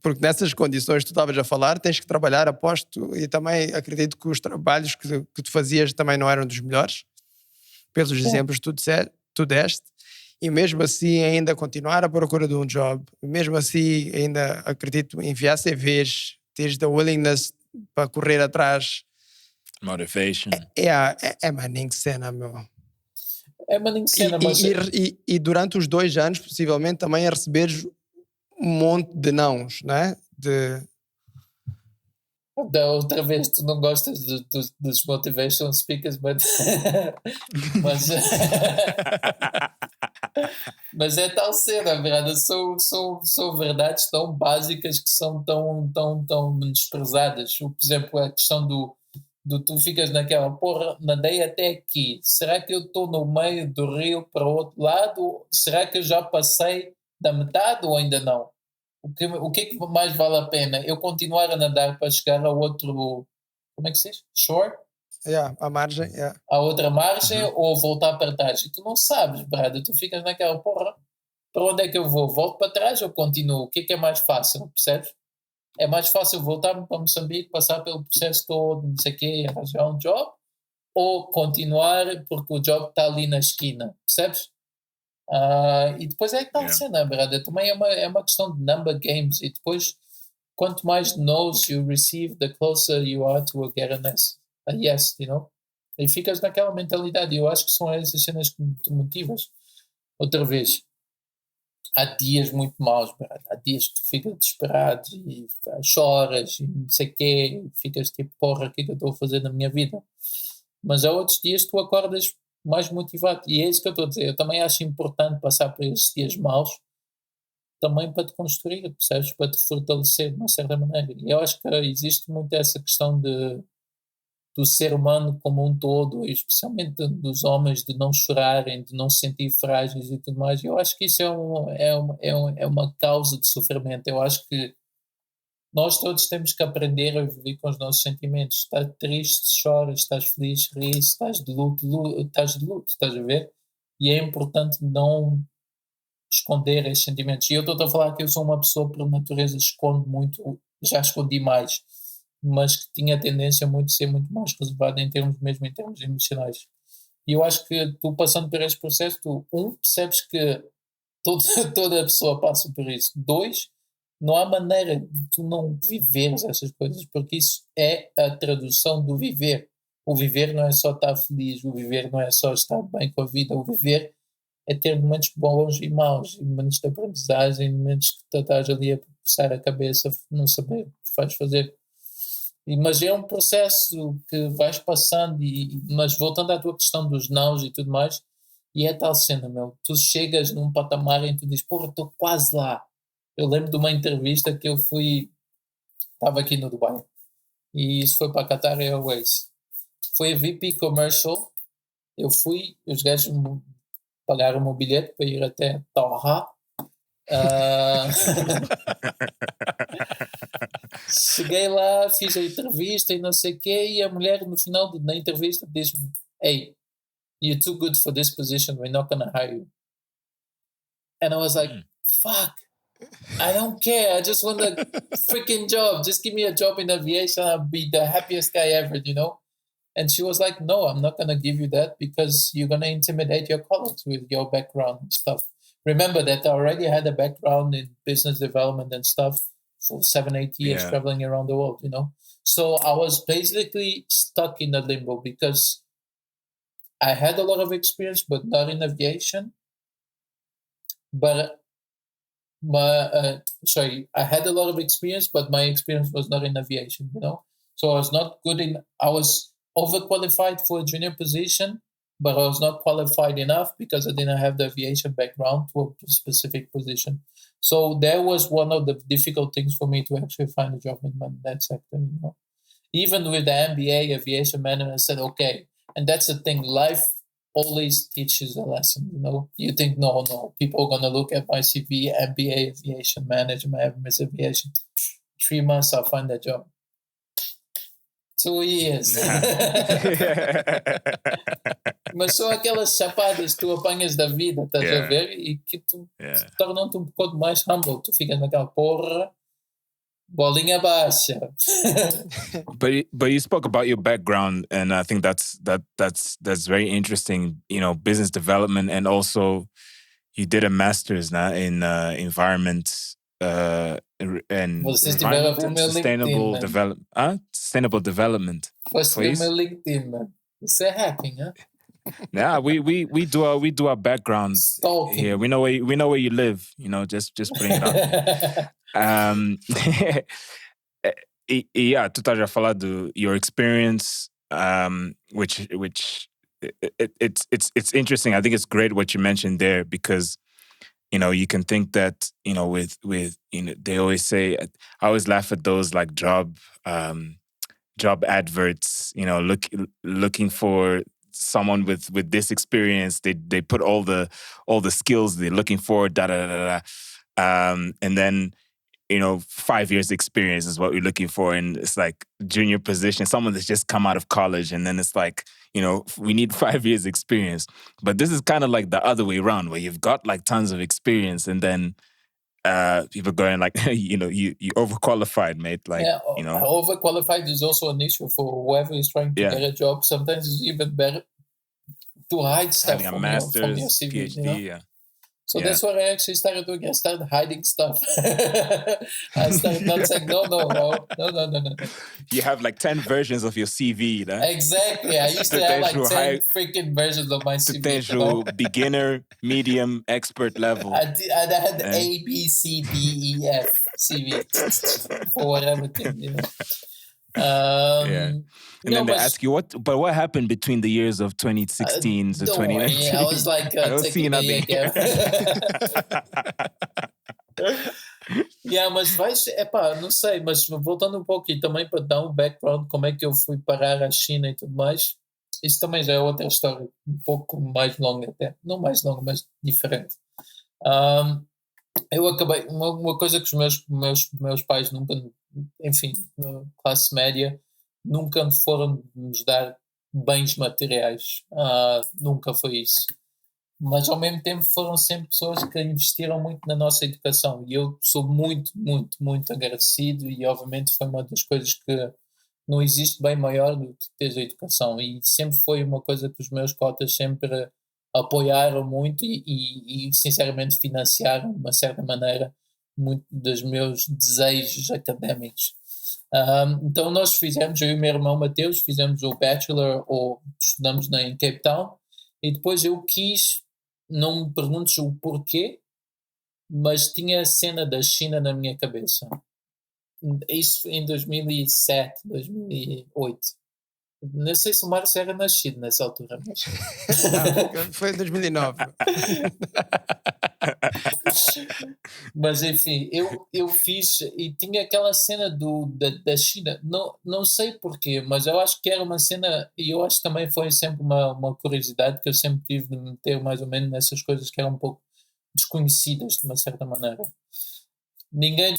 Porque nessas condições que tu estavas a falar, tens que trabalhar, aposto, e também acredito que os trabalhos que tu fazias também não eram dos melhores, pelos exemplos que tu deste, e mesmo assim ainda continuar à procura de um job, mesmo assim ainda acredito enviar CVs, teres the willingness para correr atrás. Motivation. É maninho cena, meu. É maninho cena, mas... E durante os 2 anos, possivelmente, também a receberes um monte de nãos, não é? Da outra vez tu não gostas dos motivation speakers, mas é tal cena, verdade? São verdades tão básicas que são tão menosprezadas. Por exemplo, a questão do tu ficas naquela, porra, nadei até aqui, será que eu estou no meio do rio para o outro lado? Será que eu já passei da metade ou ainda não? O que é que mais vale a pena? Eu continuar a nadar para chegar ao outro, como é que se diz? Shore? A margem, a outra margem, ou voltar para trás? E tu não sabes, brother, tu ficas naquela, porra, para onde é que eu vou? Volto para trás ou continuo? O que é mais fácil, percebes? É mais fácil voltar para Moçambique, passar pelo processo todo, não sei o quê, arranjar um job, ou continuar porque o job está ali na esquina, percebes? E depois é que está a cena, brother. Também é uma questão de number games, e depois quanto mais no's you receive, the closer you are to get a yes, you know? E ficas naquela mentalidade. Eu acho que são essas cenas que te motivas. Outra vez, há dias muito maus, brother. Há dias que tu ficas desesperado e choras e não sei o quê, e ficas tipo, porra, o que é que eu estou a fazer na minha vida? Mas há outros dias que tu acordas mais motivado, e é isso que eu estou a dizer. Eu também acho importante passar por esses dias maus também para te construir, percebes? Para te fortalecer de uma certa maneira. E eu acho que existe muito essa questão do ser humano como um todo, e especialmente dos homens, de não chorarem, de não se sentir frágeis e tudo mais. Eu acho que isso é uma causa de sofrimento. Eu acho que nós todos temos que aprender a viver com os nossos sentimentos. Estás triste, choras, estás feliz, ris, estás de luto, estás a ver? E é importante não esconder esses sentimentos. E eu estou a falar que eu sou uma pessoa por natureza esconde muito, já escondi mais, mas que tinha tendência muito a ser muito mais reservado em termos emocionais. E eu acho que tu passando por esse processo, tu, percebes que toda a pessoa passa por isso. 2, não há maneira de tu não viveres essas coisas, porque isso é a tradução do viver. O viver não é só estar feliz, o viver não é só estar bem com a vida, o viver é ter momentos bons e maus, e momentos de aprendizagem, momentos que tu estás ali a coçar a cabeça, não saber o que vais fazer. Mas é um processo que vais passando, mas voltando à tua questão dos nãos e tudo mais, e é tal cena, meu, tu chegas num patamar em que tu dizes, porra, estou quase lá. Eu lembro de uma entrevista que eu fui, estava aqui no Dubai, e isso foi para a Qatar Airways. Foi a VP Commercial, eu fui, os gajos pagaram o meu bilhete para ir até Doha. Cheguei lá, fiz a entrevista e não sei o quê, e a mulher no final da entrevista disse-me, hey, you're too good for this position, we're not gonna hire you. And I was like, fuck, I don't care, I just want a freaking job, just give me a job in aviation, I'll be the happiest guy ever, you know? And she was like, no, I'm not gonna give you that because you're gonna intimidate your colleagues with your background and stuff. Remember that I already had a background in business development and stuff for 7-8 years traveling around the world, you know? So I was basically stuck in a limbo because I had a lot of experience, but not in aviation. I had a lot of experience, but my experience was not in aviation, you know? So I was not good I was overqualified for a junior position, but I was not qualified enough because I didn't have the aviation background to a specific position. So that was one of the difficult things for me to actually find a job in that sector, you know. Even with the MBA, aviation management, I said, okay. And that's the thing, life always teaches a lesson, you know. You think, no, people are going to look at my CV, MBA, aviation management, MS aviation. 3 months, I'll find a job. 2 years. Mas são aquelas chapadas que tu apanhas da vida, estás a ver? E que tu tornam-te um pouco mais humble. Tu ficas naquela porra, bolinha baixa. But you spoke about your background, and I think that's very interesting. You know, business development, and also you did a master's now in environment and sustainable development. Sustainable development. Foste ver meu LinkedIn, man. Isso é hacking, huh? Yeah, we do our background Stalking. here. We know where you live. You know, just putting it out. Yeah, tu estás a falar do your experience, which it's interesting. I think it's great what you mentioned there because, you know, you can think that, you know, with you know, they always say, I always laugh at those like job adverts, you know, looking for someone with this experience. They put all the skills they're looking for, and then 5 years experience is what we're looking for. And it's like junior position, someone that's just come out of college. And then it's like, we need 5 years experience. But this is kind of like the other way around, where you've got like tons of experience and then people going like, you overqualified, mate. Like, overqualified is also an issue for whoever is trying to get a job. Sometimes it's even better to hide stuff having a master's, from your CV, PhD, So that's what I actually started doing. I started hiding stuff. I started not saying, no. You have like 10 versions of your CV, né? Exactly. I used to have like 10 freaking versions of my CV. Potential beginner, medium, expert level. I had A, B, C, D, E, F CV for whatever thing, And then they ask you what happened between the years of 2016 to 2019. Yeah, I was like, I don't see nothing. Mas não sei, mas voltando um pouco e também para dar um background, como é que eu fui parar a China e tudo mais, isso também já é outra história, um pouco mais longa até, não mais longa, mas diferente. Eu acabei, uma coisa que os meus pais nunca, enfim, classe média, nunca foram nos dar bens materiais, nunca foi isso. Mas ao mesmo tempo foram sempre pessoas que investiram muito na nossa educação e eu sou muito, muito, muito agradecido e obviamente foi uma das coisas que não existe bem maior do que ter a educação e sempre foi uma coisa que os meus cotas sempre apoiaram muito e sinceramente financiaram de uma certa maneira muito dos meus desejos académicos. Então nós fizemos, eu e o meu irmão Mateus, fizemos o Bachelor ou estudamos em Cape Town e depois eu quis, não me perguntes o porquê, mas tinha a cena da China na minha cabeça. Isso em 2007, 2008. Não sei se o Márcio era nascido nessa altura. Mas... Foi em 2009. Mas enfim, eu fiz e tinha aquela cena da China, não sei porquê, mas eu acho que era uma cena, e eu acho que também foi sempre uma curiosidade que eu sempre tive de me meter mais ou menos nessas coisas que eram um pouco desconhecidas de uma certa maneira. Ninguém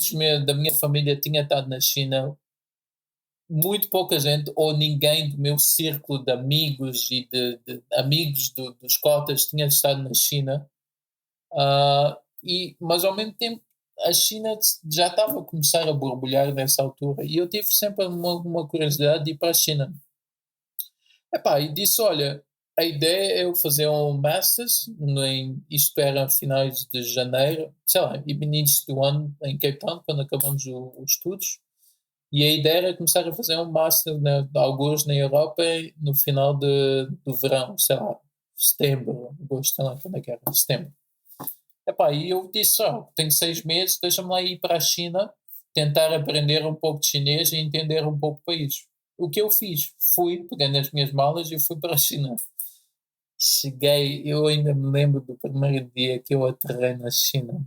da minha família tinha estado na China, muito pouca gente ou ninguém do meu círculo de amigos e de amigos dos cotas tinha estado na China. Mas ao mesmo tempo a China já estava a começar a borbulhar nessa altura e eu tive sempre uma curiosidade de ir para a China. E disse, olha, a ideia é eu fazer um Masters, isto era finais de janeiro, sei lá, início do ano em Cape Town, quando acabamos os estudos, e a ideia era começar a fazer um Master alguns na Europa no final do verão, sei lá, setembro, agosto, sei lá quando é que era, setembro. E eu disse, tenho 6 meses, deixa-me lá ir para a China, tentar aprender um pouco de chinês e entender um pouco o país. O que eu fiz? Fui, peguei nas minhas malas e fui para a China. Cheguei, eu ainda me lembro do primeiro dia que eu aterrei na China.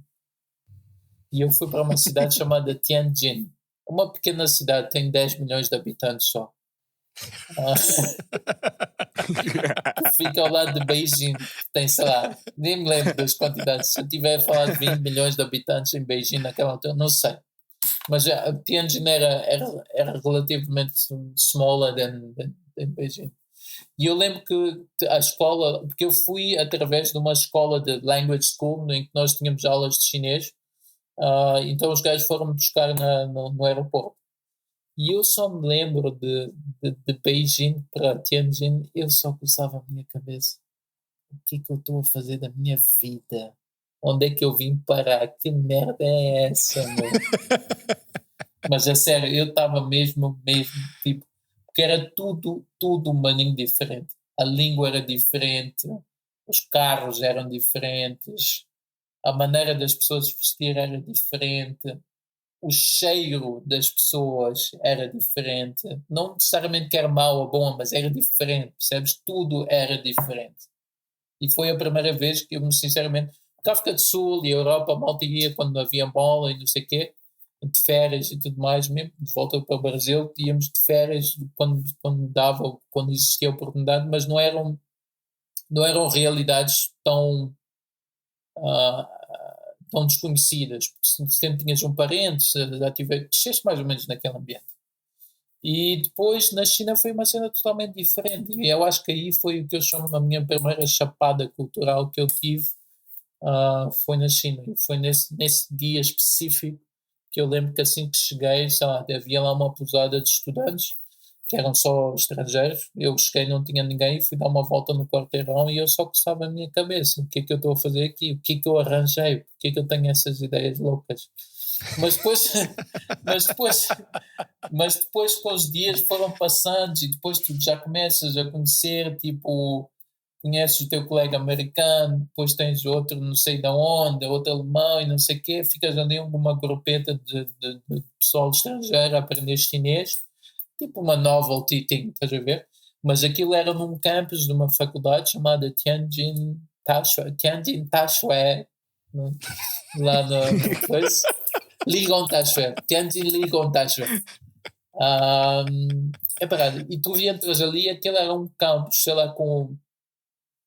E eu fui para uma cidade chamada Tianjin. Uma pequena cidade, tem 10 milhões de habitantes só. Fica ao lado de Beijing, tem, sei lá, nem me lembro das quantidades. Se eu tiver a falar de 20 milhões de habitantes em Beijing naquela altura, não sei. Mas a Tianjin era relativamente smaller than Beijing. E eu lembro que a escola, porque eu fui através de uma escola de language school em que nós tínhamos aulas de chinês, então os gajos foram-me buscar no aeroporto. E eu só me lembro de Beijing para Tianjin, eu só cruzava a minha cabeça. O que é que eu estou a fazer da minha vida? Onde é que eu vim parar? Que merda é essa, meu? Mas é sério, eu estava mesmo, tipo, porque era tudo um maninho diferente. A língua era diferente, os carros eram diferentes, a maneira das pessoas vestir era diferente. O cheiro das pessoas era diferente. Não necessariamente que era mau ou bom, mas era diferente, percebes? Tudo era diferente. E foi a primeira vez que eu, sinceramente, a África do Sul e a Europa, a malta ia quando havia bola e não sei o quê, de férias e tudo mais, mesmo de volta para o Brasil, íamos de férias quando existia a oportunidade, mas não eram realidades tão tão desconhecidas, porque sempre tinhas um parente, cresceste mais ou menos naquele ambiente. E depois na China foi uma cena totalmente diferente, e eu acho que aí foi o que eu chamo a minha primeira chapada cultural que eu tive, foi na China, e foi nesse dia específico que eu lembro que assim que cheguei, sei lá, havia lá uma pousada de estudantes que eram só estrangeiros. Eu cheguei, não tinha ninguém, fui dar uma volta no quarteirão e eu só coçava a minha cabeça. O que é que eu estou a fazer aqui? O que é que eu arranjei? Por que é que eu tenho essas ideias loucas? Mas depois, mas depois com os dias foram passando e depois tu já começas a conhecer, tipo, conheces o teu colega americano, depois tens outro não sei de onde, outro alemão e não sei o quê, ficas ali uma grupeta de pessoal estrangeiro a aprender chinês, tipo uma novelty thing, estás a ver? Mas aquilo era num campus de uma faculdade chamada Tianjin Taishui, lá no coisa. Ligon Taishui, Tianjin Ligon Taishui. É verdade, e tu entras ali, aquele era um campus, sei lá, com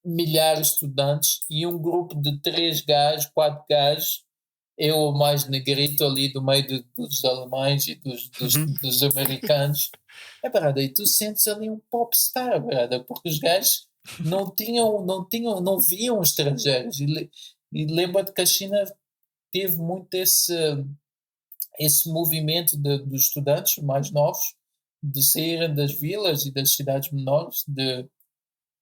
milhares de estudantes e um grupo de 3 gajos, 4 gajos, eu mais negrito ali do meio dos alemães e dos americanos. É verdade, e tu sentes ali um popstar, é verdade, porque os gajos não viam estrangeiros, e lembra-te que a China teve muito esse movimento dos estudantes mais novos de saírem das vilas e das cidades menores, de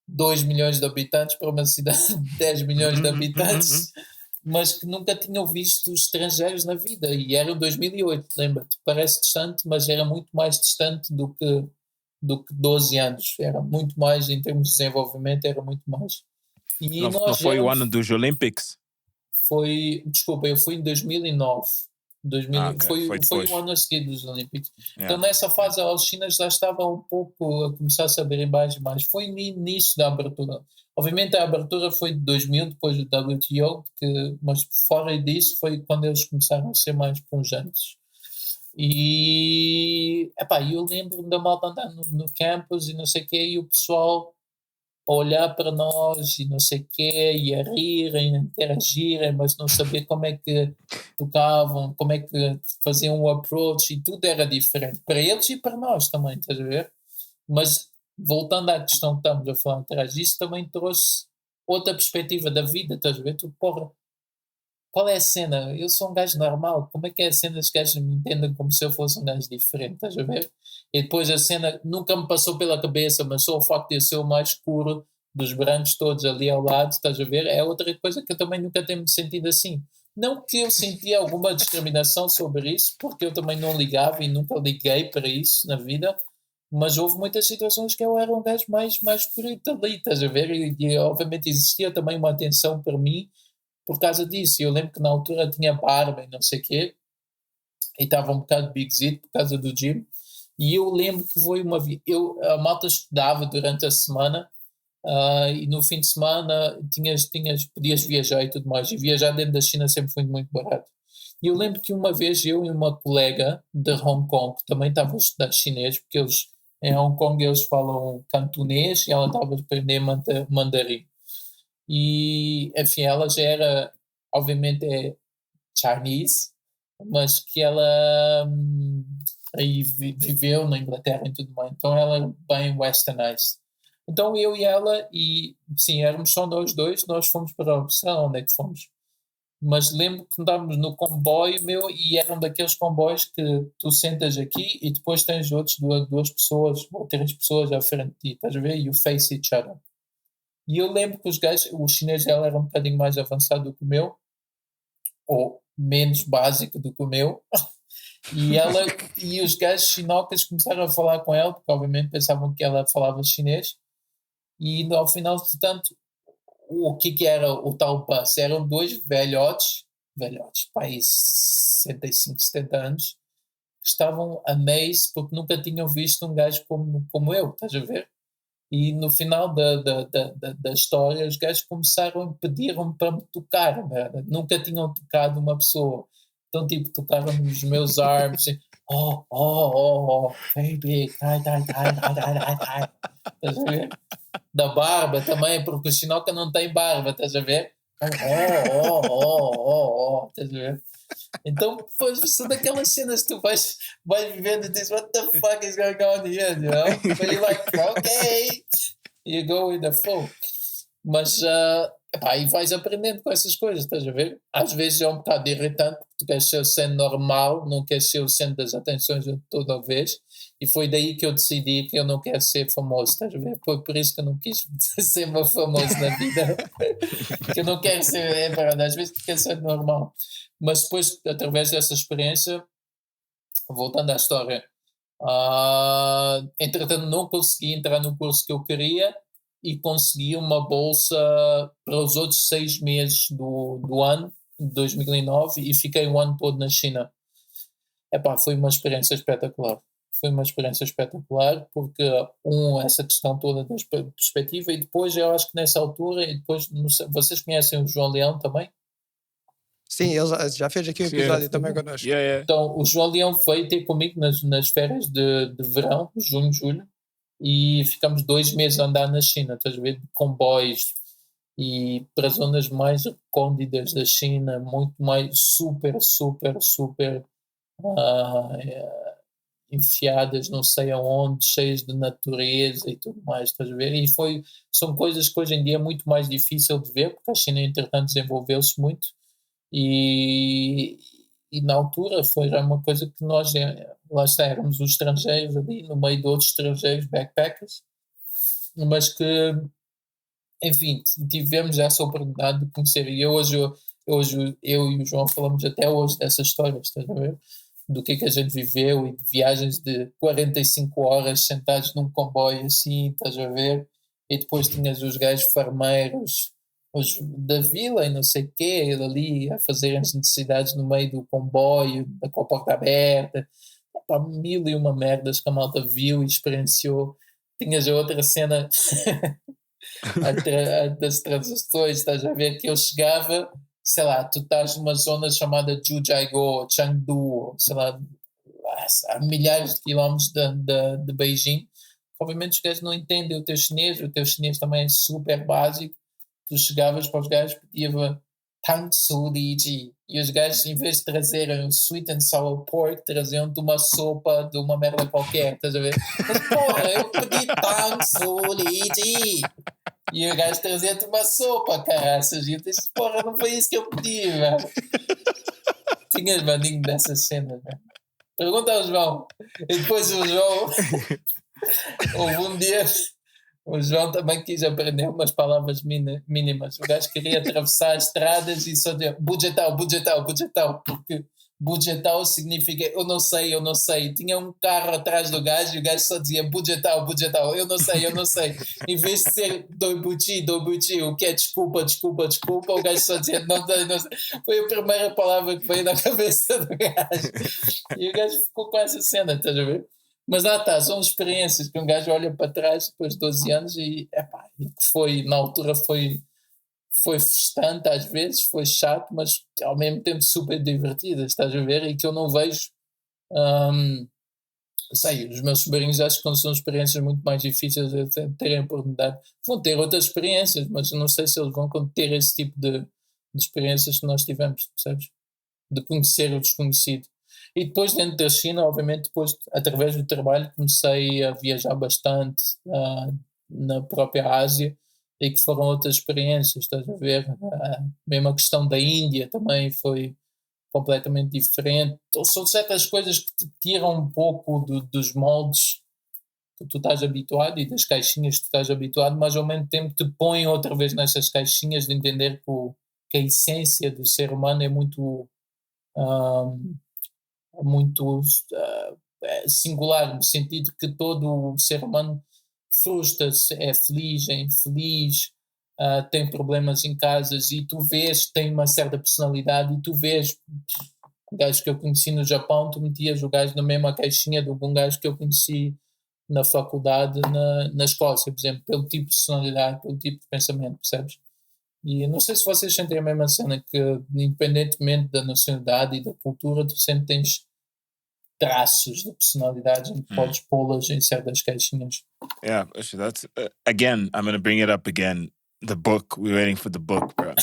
2 milhões de habitantes para uma cidade de 10 milhões de habitantes, mas que nunca tinham visto estrangeiros na vida, e era em 2008, lembra-te, parece distante, mas era muito mais distante do que 12 anos, era muito mais em termos de desenvolvimento, era muito mais. E não foi o ano dos Olympics? Desculpa, eu fui em 2009. Okay. Foi o ano a seguir dos Olímpicos. Então nessa fase a China já estava um pouco a começar a saber mais e mais. Foi no início da abertura. Obviamente a abertura foi de 2000, depois do WTO, mas fora disso foi quando eles começaram a ser mais punjantes. E eu lembro da malta andar no campus e não sei o quê, e o pessoal a olhar para nós e não sei o quê, e a rirem, a interagirem, mas não saber como é que tocavam, como é que faziam o approach, e tudo era diferente, para eles e para nós também, estás a ver? Mas voltando à questão que estamos a falar atrás, isso também trouxe outra perspectiva da vida, estás a ver? Tu, porra, qual é a cena? Eu sou um gajo normal, como é que é a cena dos gajos me entendem como se eu fosse um gajo diferente, estás a ver? E depois a cena nunca me passou pela cabeça, mas só o facto de eu ser o mais escuro dos brancos todos ali ao lado, estás a ver? É outra coisa que eu também nunca tenho sentido assim. Não que eu sentia alguma discriminação sobre isso, porque eu também não ligava e nunca liguei para isso na vida, mas houve muitas situações que eu era um gajo mais escurito ali, estás a ver? E obviamente existia também uma atenção para mim por causa disso. Eu lembro que na altura tinha barba e não sei o quê, e estava um bocado bigzito por causa do gym, e eu lembro que foi a malta estudava durante a semana, e no fim de semana podias viajar e tudo mais, e viajar dentro da China sempre foi muito barato. E eu lembro que uma vez eu e uma colega de Hong Kong, que também estava a estudar chinês, porque em Hong Kong eles falam cantonês, e ela estava a aprender mandarim. E, enfim, ela já era, obviamente é Chinese, mas que ela aí viveu na Inglaterra e tudo mais, então ela era bem westernized. Então eu e ela, e sim, éramos só nós dois, nós fomos para, sei lá onde é que fomos, mas lembro que andávamos no comboio e eram daqueles comboios que tu sentas aqui e depois tens outros, 2 pessoas ou 3 pessoas à frente de ti, estás a ver? You face each other. E eu lembro que o chinês dela era um bocadinho mais avançado do que o meu, ou menos básico do que o meu, e os gajos chinocas começaram a falar com ela, porque obviamente pensavam que ela falava chinês, e ao final de tanto, o que era o tal bus? Eram 2 velhotes, pai, 65, 70 anos, que estavam amazed porque nunca tinham visto um gajo como eu, estás a ver? E no final da história, os gajos pediram para me tocar, né? Nunca tinham tocado uma pessoa. Então, tipo, tocaram nos meus armos, assim, baby, estás a ver? Da barba também, porque o Chinoca não tem barba, estás a ver? Estás a ver? Então, depois, são daquelas cenas que tu vais vivendo e dizes, what the fuck is going on here, you know? But you're like, okay, you go with the flow. Mas, e vais aprendendo com essas coisas, estás a ver? Às vezes é um bocado irritante, porque tu queres ser o centro normal, não queres ser o centro das atenções toda a vez, e foi daí que eu decidi que eu não quero ser famoso, estás a ver? Foi por isso que eu não quis ser meu famoso na vida, que eu não quero ser, é verdade, às vezes tu queres ser normal. Mas depois, através dessa experiência, voltando à história, entretanto não consegui entrar no curso que eu queria, e consegui uma bolsa para os outros 6 meses do ano, de 2009, e fiquei o ano todo na China. Foi uma experiência espetacular. Foi uma experiência espetacular porque, essa questão toda da perspectiva, e depois eu acho que nessa altura, e depois, não sei, vocês conhecem o João Leão também? Sim, ele já fez aqui um episódio também connosco. Então, o João Leão veio ter comigo nas férias de verão, junho, julho, e ficamos 2 meses a andar na China, estás a ver, de comboios, e para zonas mais recônditas da China, muito mais super enfiadas não sei aonde, cheias de natureza e tudo mais, estás a ver? E são coisas que hoje em dia é muito mais difícil de ver, porque a China entretanto desenvolveu-se muito, e na altura foi já uma coisa que nós, lá está, éramos os estrangeiros ali, no meio de outros estrangeiros, backpackers, mas que, enfim, tivemos essa oportunidade de conhecer, e hoje eu e o João falamos até hoje dessas histórias, estás a ver? Do que a gente viveu, e de viagens de 45 horas sentados num comboio assim, estás a ver? E depois tinhas os gajos farmeiros, os da vila e não sei o quê, ali a fazerem as necessidades no meio do comboio, com a porta aberta, 1001 merdas que a malta viu e experienciou. Tinhas a outra cena das transações, estás a ver, que eu chegava, sei lá, tu estás numa zona chamada Jiuzhaigou, Chengdu, sei lá, a milhares de quilómetros de Beijing. Obviamente os gajos não entendem o teu chinês também é super básico. Tu chegavas para os gajos, pedia Tang Su Li Ji, e os gajos, em vez de trazerem o sweet and sour pork, traziam-te uma sopa de uma merda qualquer, estás a ver? Mas porra, eu pedi Tang Su Li Ji, e o gajo trazia-te uma sopa, caraças, e eu disse, porra, não foi isso que eu pedi, velho. Tinhas bandinho dessas cenas, velho. Pergunta ao João. E depois o João, houve um dia, o João também quis aprender umas palavras mínimas. O gajo queria atravessar as estradas e só dizia budgetau, porque budgetau significa eu não sei. Tinha um carro atrás do gajo e o gajo só dizia budgetau, eu não sei. Em vez de ser doibuchi, o que é desculpa, o gajo só dizia não sei. Foi a primeira palavra que veio na cabeça do gajo. E o gajo ficou com essa cena, estás a ver? Mas lá está, são experiências que um gajo olha para trás depois de 12 anos e que na altura foi frustrante às vezes, foi chato, mas ao mesmo tempo super divertidas, estás a ver? E que eu não vejo, os meus sobrinhos acho que são experiências muito mais difíceis de terem a oportunidade. Vão ter outras experiências, mas eu não sei se eles vão ter esse tipo de experiências que nós tivemos, percebes? De conhecer o desconhecido. E depois dentro da China, obviamente, depois através do trabalho comecei a viajar bastante na própria Ásia, e que foram outras experiências, estás a ver? Mesmo a questão da Índia também foi completamente diferente. Então, são certas coisas que te tiram um pouco dos moldes que tu estás habituado e das caixinhas que tu estás habituado, mas ao mesmo tempo te põem outra vez nessas caixinhas de entender que a essência do ser humano é muito singular, no sentido que todo o ser humano frustra-se, é feliz, é infeliz, tem problemas em casas, e tu vês que tem uma certa personalidade, e tu vês o gajo que eu conheci no Japão, tu metias o gajo na mesma caixinha do um gajo que eu conheci na faculdade, na Escócia, por exemplo, pelo tipo de personalidade, pelo tipo de pensamento, percebes? E não sei se vocês sentem a mesma cena, que independentemente da nacionalidade e da cultura, tu sempre tens traços de personalidade em que podes pô-las em certas caixinhas. Yeah, that's again, I'm going to bring it up again. The book. We're waiting for the book, bro.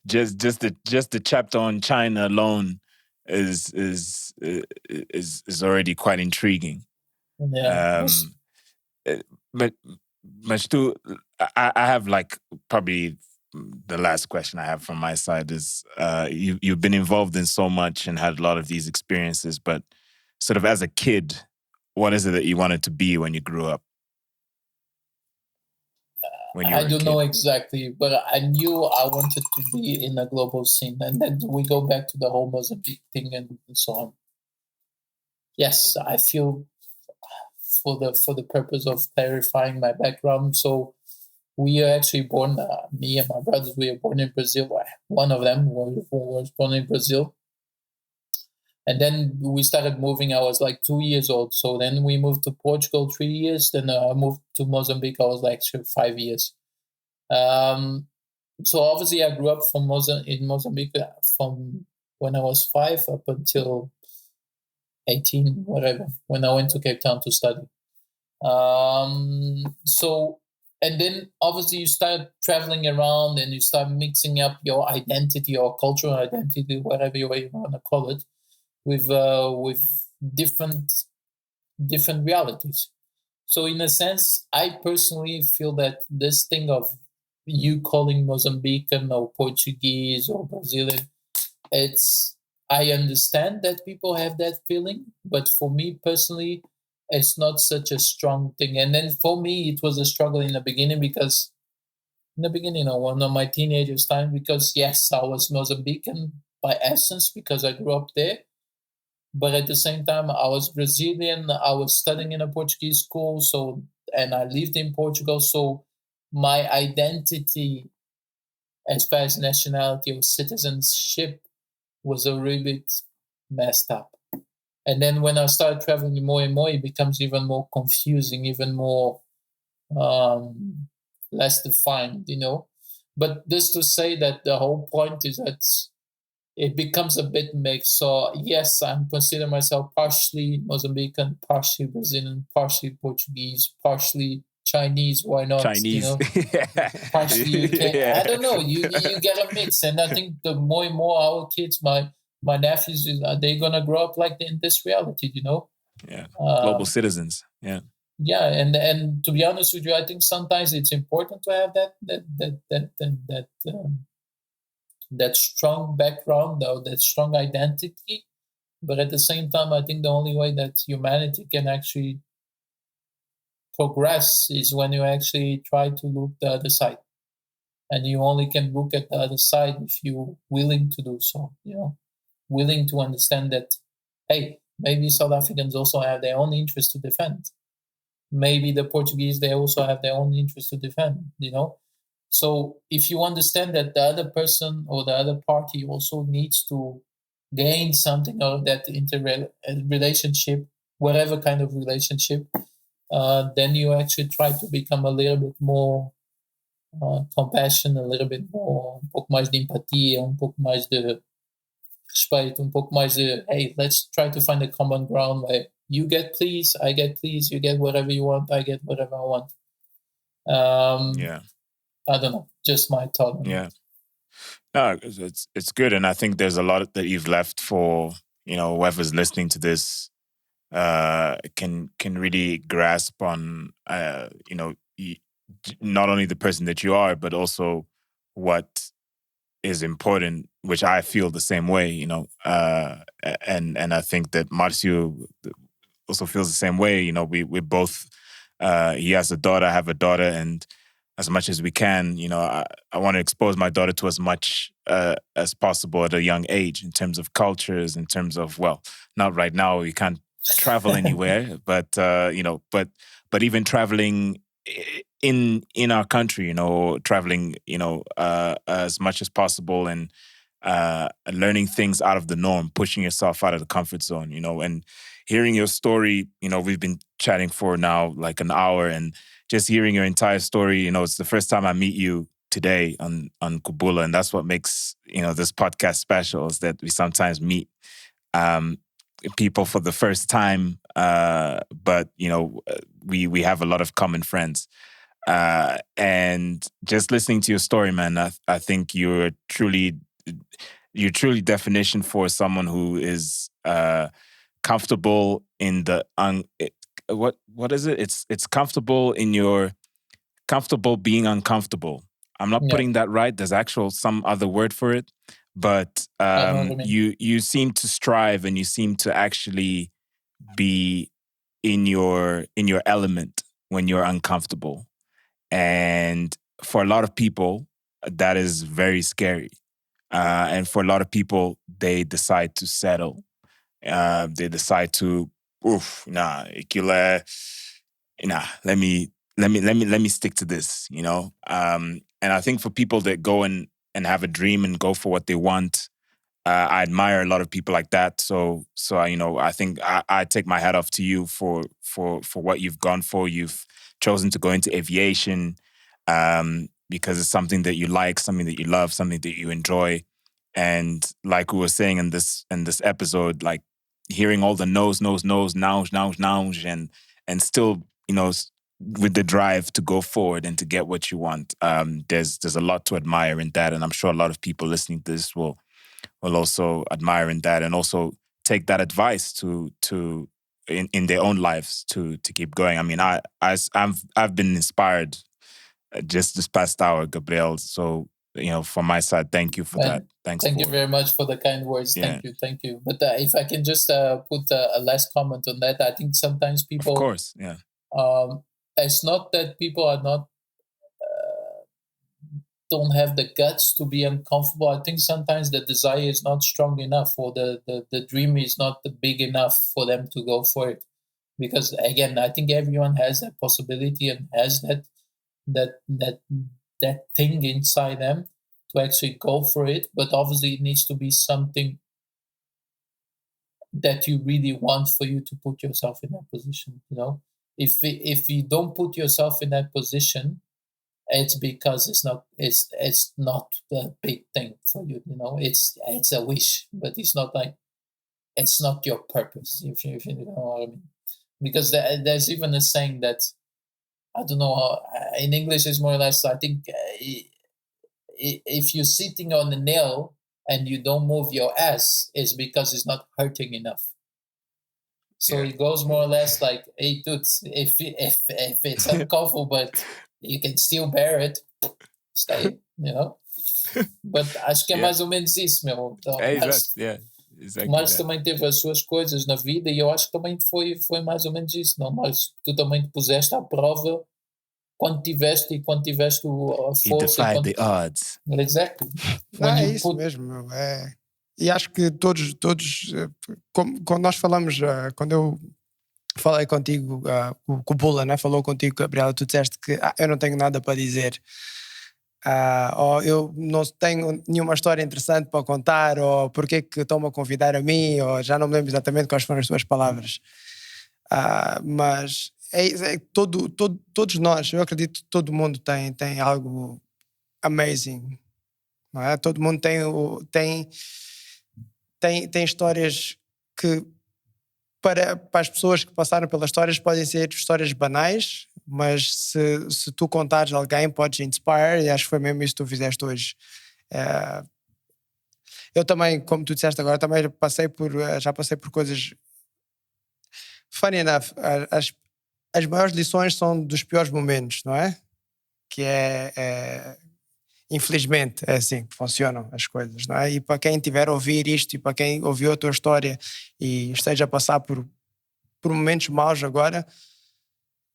just the chapter on China alone is already quite intriguing. Yeah. But Stu, I have like probably the last question I have from my side is you've been involved in so much and had a lot of these experiences, but sort of as a kid, what is it that you wanted to be when you grew up? I don't know exactly, but I knew I wanted to be in a global scene. And then we go back to the whole Mozambique thing and so on. Yes, I feel for the purpose of clarifying my background. So we are actually born, me and my brothers, we were born in Brazil. One of them was born in Brazil. And then we started moving. I was like 2 years old. So then we moved to Portugal 3 years. Then I moved to Mozambique. I was like 5 years. So obviously I grew up in Mozambique from when I was 5 up until 18, whatever, when I went to Cape Town to study. And then obviously you start traveling around and you start mixing up your identity, your cultural identity, whatever you want to call it, with different realities. So in a sense, I personally feel that this thing of you calling Mozambican or Portuguese or Brazilian, I understand that people have that feeling, but for me personally, it's not such a strong thing. And then for me, it was a struggle in the beginning one of my teenagers' time, because yes, I was Mozambican by essence because I grew up there. But at the same time, I was Brazilian. I was studying in a Portuguese school, and I lived in Portugal. So my identity, as far as nationality or citizenship, was a little bit messed up. And then when I started traveling more and more, it becomes even more confusing, even more less defined, But just to say that the whole point is that it becomes a bit mixed. So yes, I consider myself partially Mozambican, partially Brazilian, partially Portuguese, partially Chinese. Why not? Chinese, partially UK. Yeah. I don't know. You get a mix, and I think the more and more our kids, my nephews, they're gonna grow up like in this reality. Yeah, global citizens. Yeah. Yeah, and to be honest with you, I think sometimes it's important to have that strong background or that strong identity. But at the same time, I think the only way that humanity can actually progress is when you actually try to look the other side. And you only can look at the other side if you're willing to do so, willing to understand that, hey, maybe South Africans also have their own interest to defend. Maybe the Portuguese, they also have their own interest to defend, So if you understand that the other person or the other party also needs to gain something out of that relationship, whatever kind of relationship, then you actually try to become a little bit more compassion, a little bit more, pouco mais de empatia, pouco mais de respeito, pouco mais de, hey, let's try to find a common ground where you get please, I get please, you get whatever you want, I get whatever I want. Yeah. I don't know, just my thought. Yeah. No, it's good. And I think there's a lot that you've left for, whoever's listening to this can really grasp on, not only the person that you are, but also what is important, which I feel the same way, and I think that Marcio also feels the same way. We both, he has a daughter, I have a daughter, and as much as we can, I want to expose my daughter to as much as possible at a young age in terms of cultures, in terms of, not right now, we can't travel anywhere, but even traveling in our country, traveling, as much as possible and learning things out of the norm, pushing yourself out of the comfort zone, and hearing your story, we've been chatting for now like an hour, and just hearing your entire story, it's the first time I meet you today on Kubula, and that's what makes, this podcast special, is that we sometimes meet people for the first time, but, we have a lot of common friends. And just listening to your story, man, I think you're truly definition for someone who is comfortable in the what is it? It's comfortable being uncomfortable. I'm not putting that right. There's some other word for it, but you seem to strive and you seem to actually be in your element when you're uncomfortable. And for a lot of people, that is very scary. And for a lot of people, they decide to settle. They decide to, let me stick to this, you know. And I think for people that go and have a dream and go for what they want, I admire a lot of people like that. So I think I take my hat off to you for what you've gone for. You've chosen to go into aviation because it's something that you like, something that you love, something that you enjoy. And like we were saying in this episode, like hearing all the no's, and still, you know, with the drive to go forward and to get what you want. There's a lot to admire in that, and I'm sure a lot of people listening to this will also admire in that, and also take that advice to in their own lives to keep going. I mean, I've been inspired just this past hour, Gabriel. So, you know, from my side, thank you for that. Thank you very much for the kind words. Yeah. Thank you. But if I can just put a last comment on that, I think sometimes people, of course, yeah. It's not that people are not don't have the guts to be uncomfortable. I think sometimes the desire is not strong enough, or the dream is not big enough for them to go for it. Because again, I think everyone has that possibility and has that thing inside them to actually go for it. But obviously, it needs to be something that you really want for you to put yourself in that position. You know, if you don't put yourself in that position, it's because it's not the big thing for you. You know, it's a wish, but it's not your purpose. If you know what I mean. Because there's even a saying that, I don't know how, in English is more or less, I think if you're sitting on a nail and you don't move your ass, it's because it's not hurting enough. So it goes more or less like, hey, dudes, if it's uncomfortable, but you can still bear it, stay, you know? But acho que é mais ou menos isso, meu. Então, mas também teve as suas coisas na vida, e eu acho que também foi mais ou menos isso, não? Mas tu também te puseste à prova quando tiveste a força. He defied the odds. Exactly. É isso mesmo. E acho que todos quando nós falamos, quando eu falei contigo, o Bula, né, falou contigo, Gabriela, tu disseste que eu não tenho nada para dizer. Ou eu não tenho nenhuma história interessante para contar, ou porque que estão-me a convidar a mim, ou já não me lembro exatamente quais foram as tuas palavras. Mas todos nós, eu acredito que todo mundo tem algo amazing, não é? Todo mundo tem histórias que para as pessoas que passaram pelas histórias podem ser histórias banais, mas se tu contares a alguém podes inspire, e acho que foi mesmo isso que tu fizeste hoje. Eu também, como tu disseste agora, também já passei por coisas. Funny enough, as maiores lições são dos piores momentos, não é? Que infelizmente é assim que funcionam as coisas, não é? E para quem tiver a ouvir isto, e para quem ouviu a tua história e esteja a passar por momentos maus agora,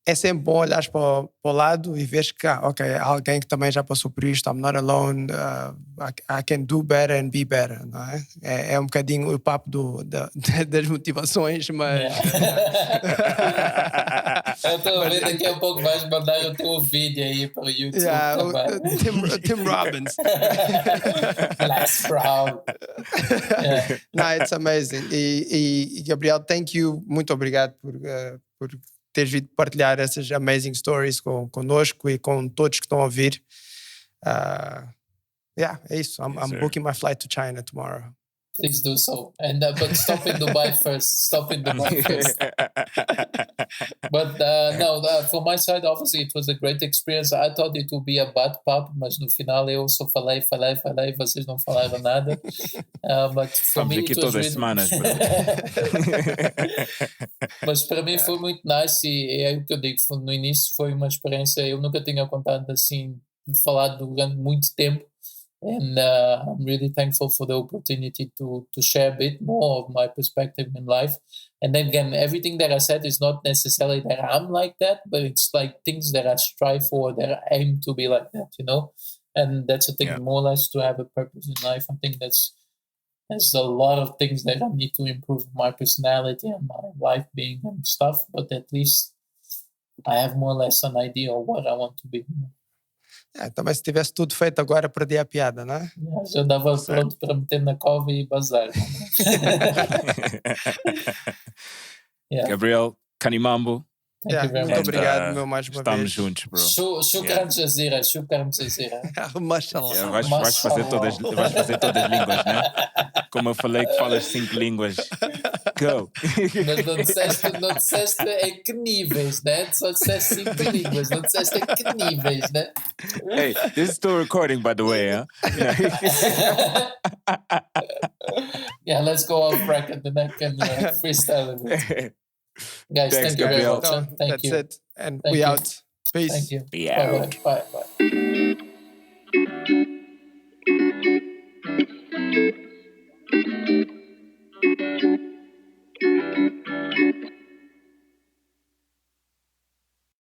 é sempre bom olhares para o lado e veres que ok, há alguém que também já passou por isto. I'm not alone, I can do better and be better, não é? É um bocadinho o papo das motivações, mas... Eu estou a ver, daqui a pouco vais mandar o teu vídeo aí para o YouTube também. Tim Robbins. Last round. No, it's amazing. E Gabriel, thank you, muito obrigado por teres vindo partilhar essas amazing stories connosco e com todos que estão a ouvir. É isso. I'm booking my flight to China tomorrow. Please do so. And but stop in Dubai first. But from my side, obviously, it was a great experience. I thought it would be a bate-papo, mas no final eu só falei, vocês não falaram nada. But for Estamos me, aqui it was todas as semanas, bro. Mas para mim foi muito nice e é o que eu digo, no início foi uma experiência, eu nunca tinha contado assim, falado durante muito tempo. And I'm really thankful for the opportunity to share a bit more of my perspective in life. And then again, everything that I said is not necessarily that I'm like that, but it's like things that I strive for, that I aim to be like that, you know? And that's the thing, more or less, to have a purpose in life. I think there's a lot of things that I need to improve my personality and my life being and stuff, but at least I have more or less an idea of what I want to be. Também se tivesse tudo feito agora, perdi a piada, não é? Já dava pronto para meter na cova e bazar. Gabriel, Kanimambo. Thank you very much. Muito obrigado, meu, mais uma estamos vez. juntos, bro. Shukran Jazira. Mashallah. Vais fazer todas as línguas, né? Como eu falei que falas 5 línguas. Go! Mas não disseste em que níveis, né? Só disseste 5 línguas, não disseste em que níveis, né? Hey, this is still recording, by the way, huh? Yeah, let's go off bracket and I can freestyle a bit. Guys, Thanks, thank you very Gabriel. much. Thank you. That's it. And we out. Peace. Thank you. Be out. Bye. Bye.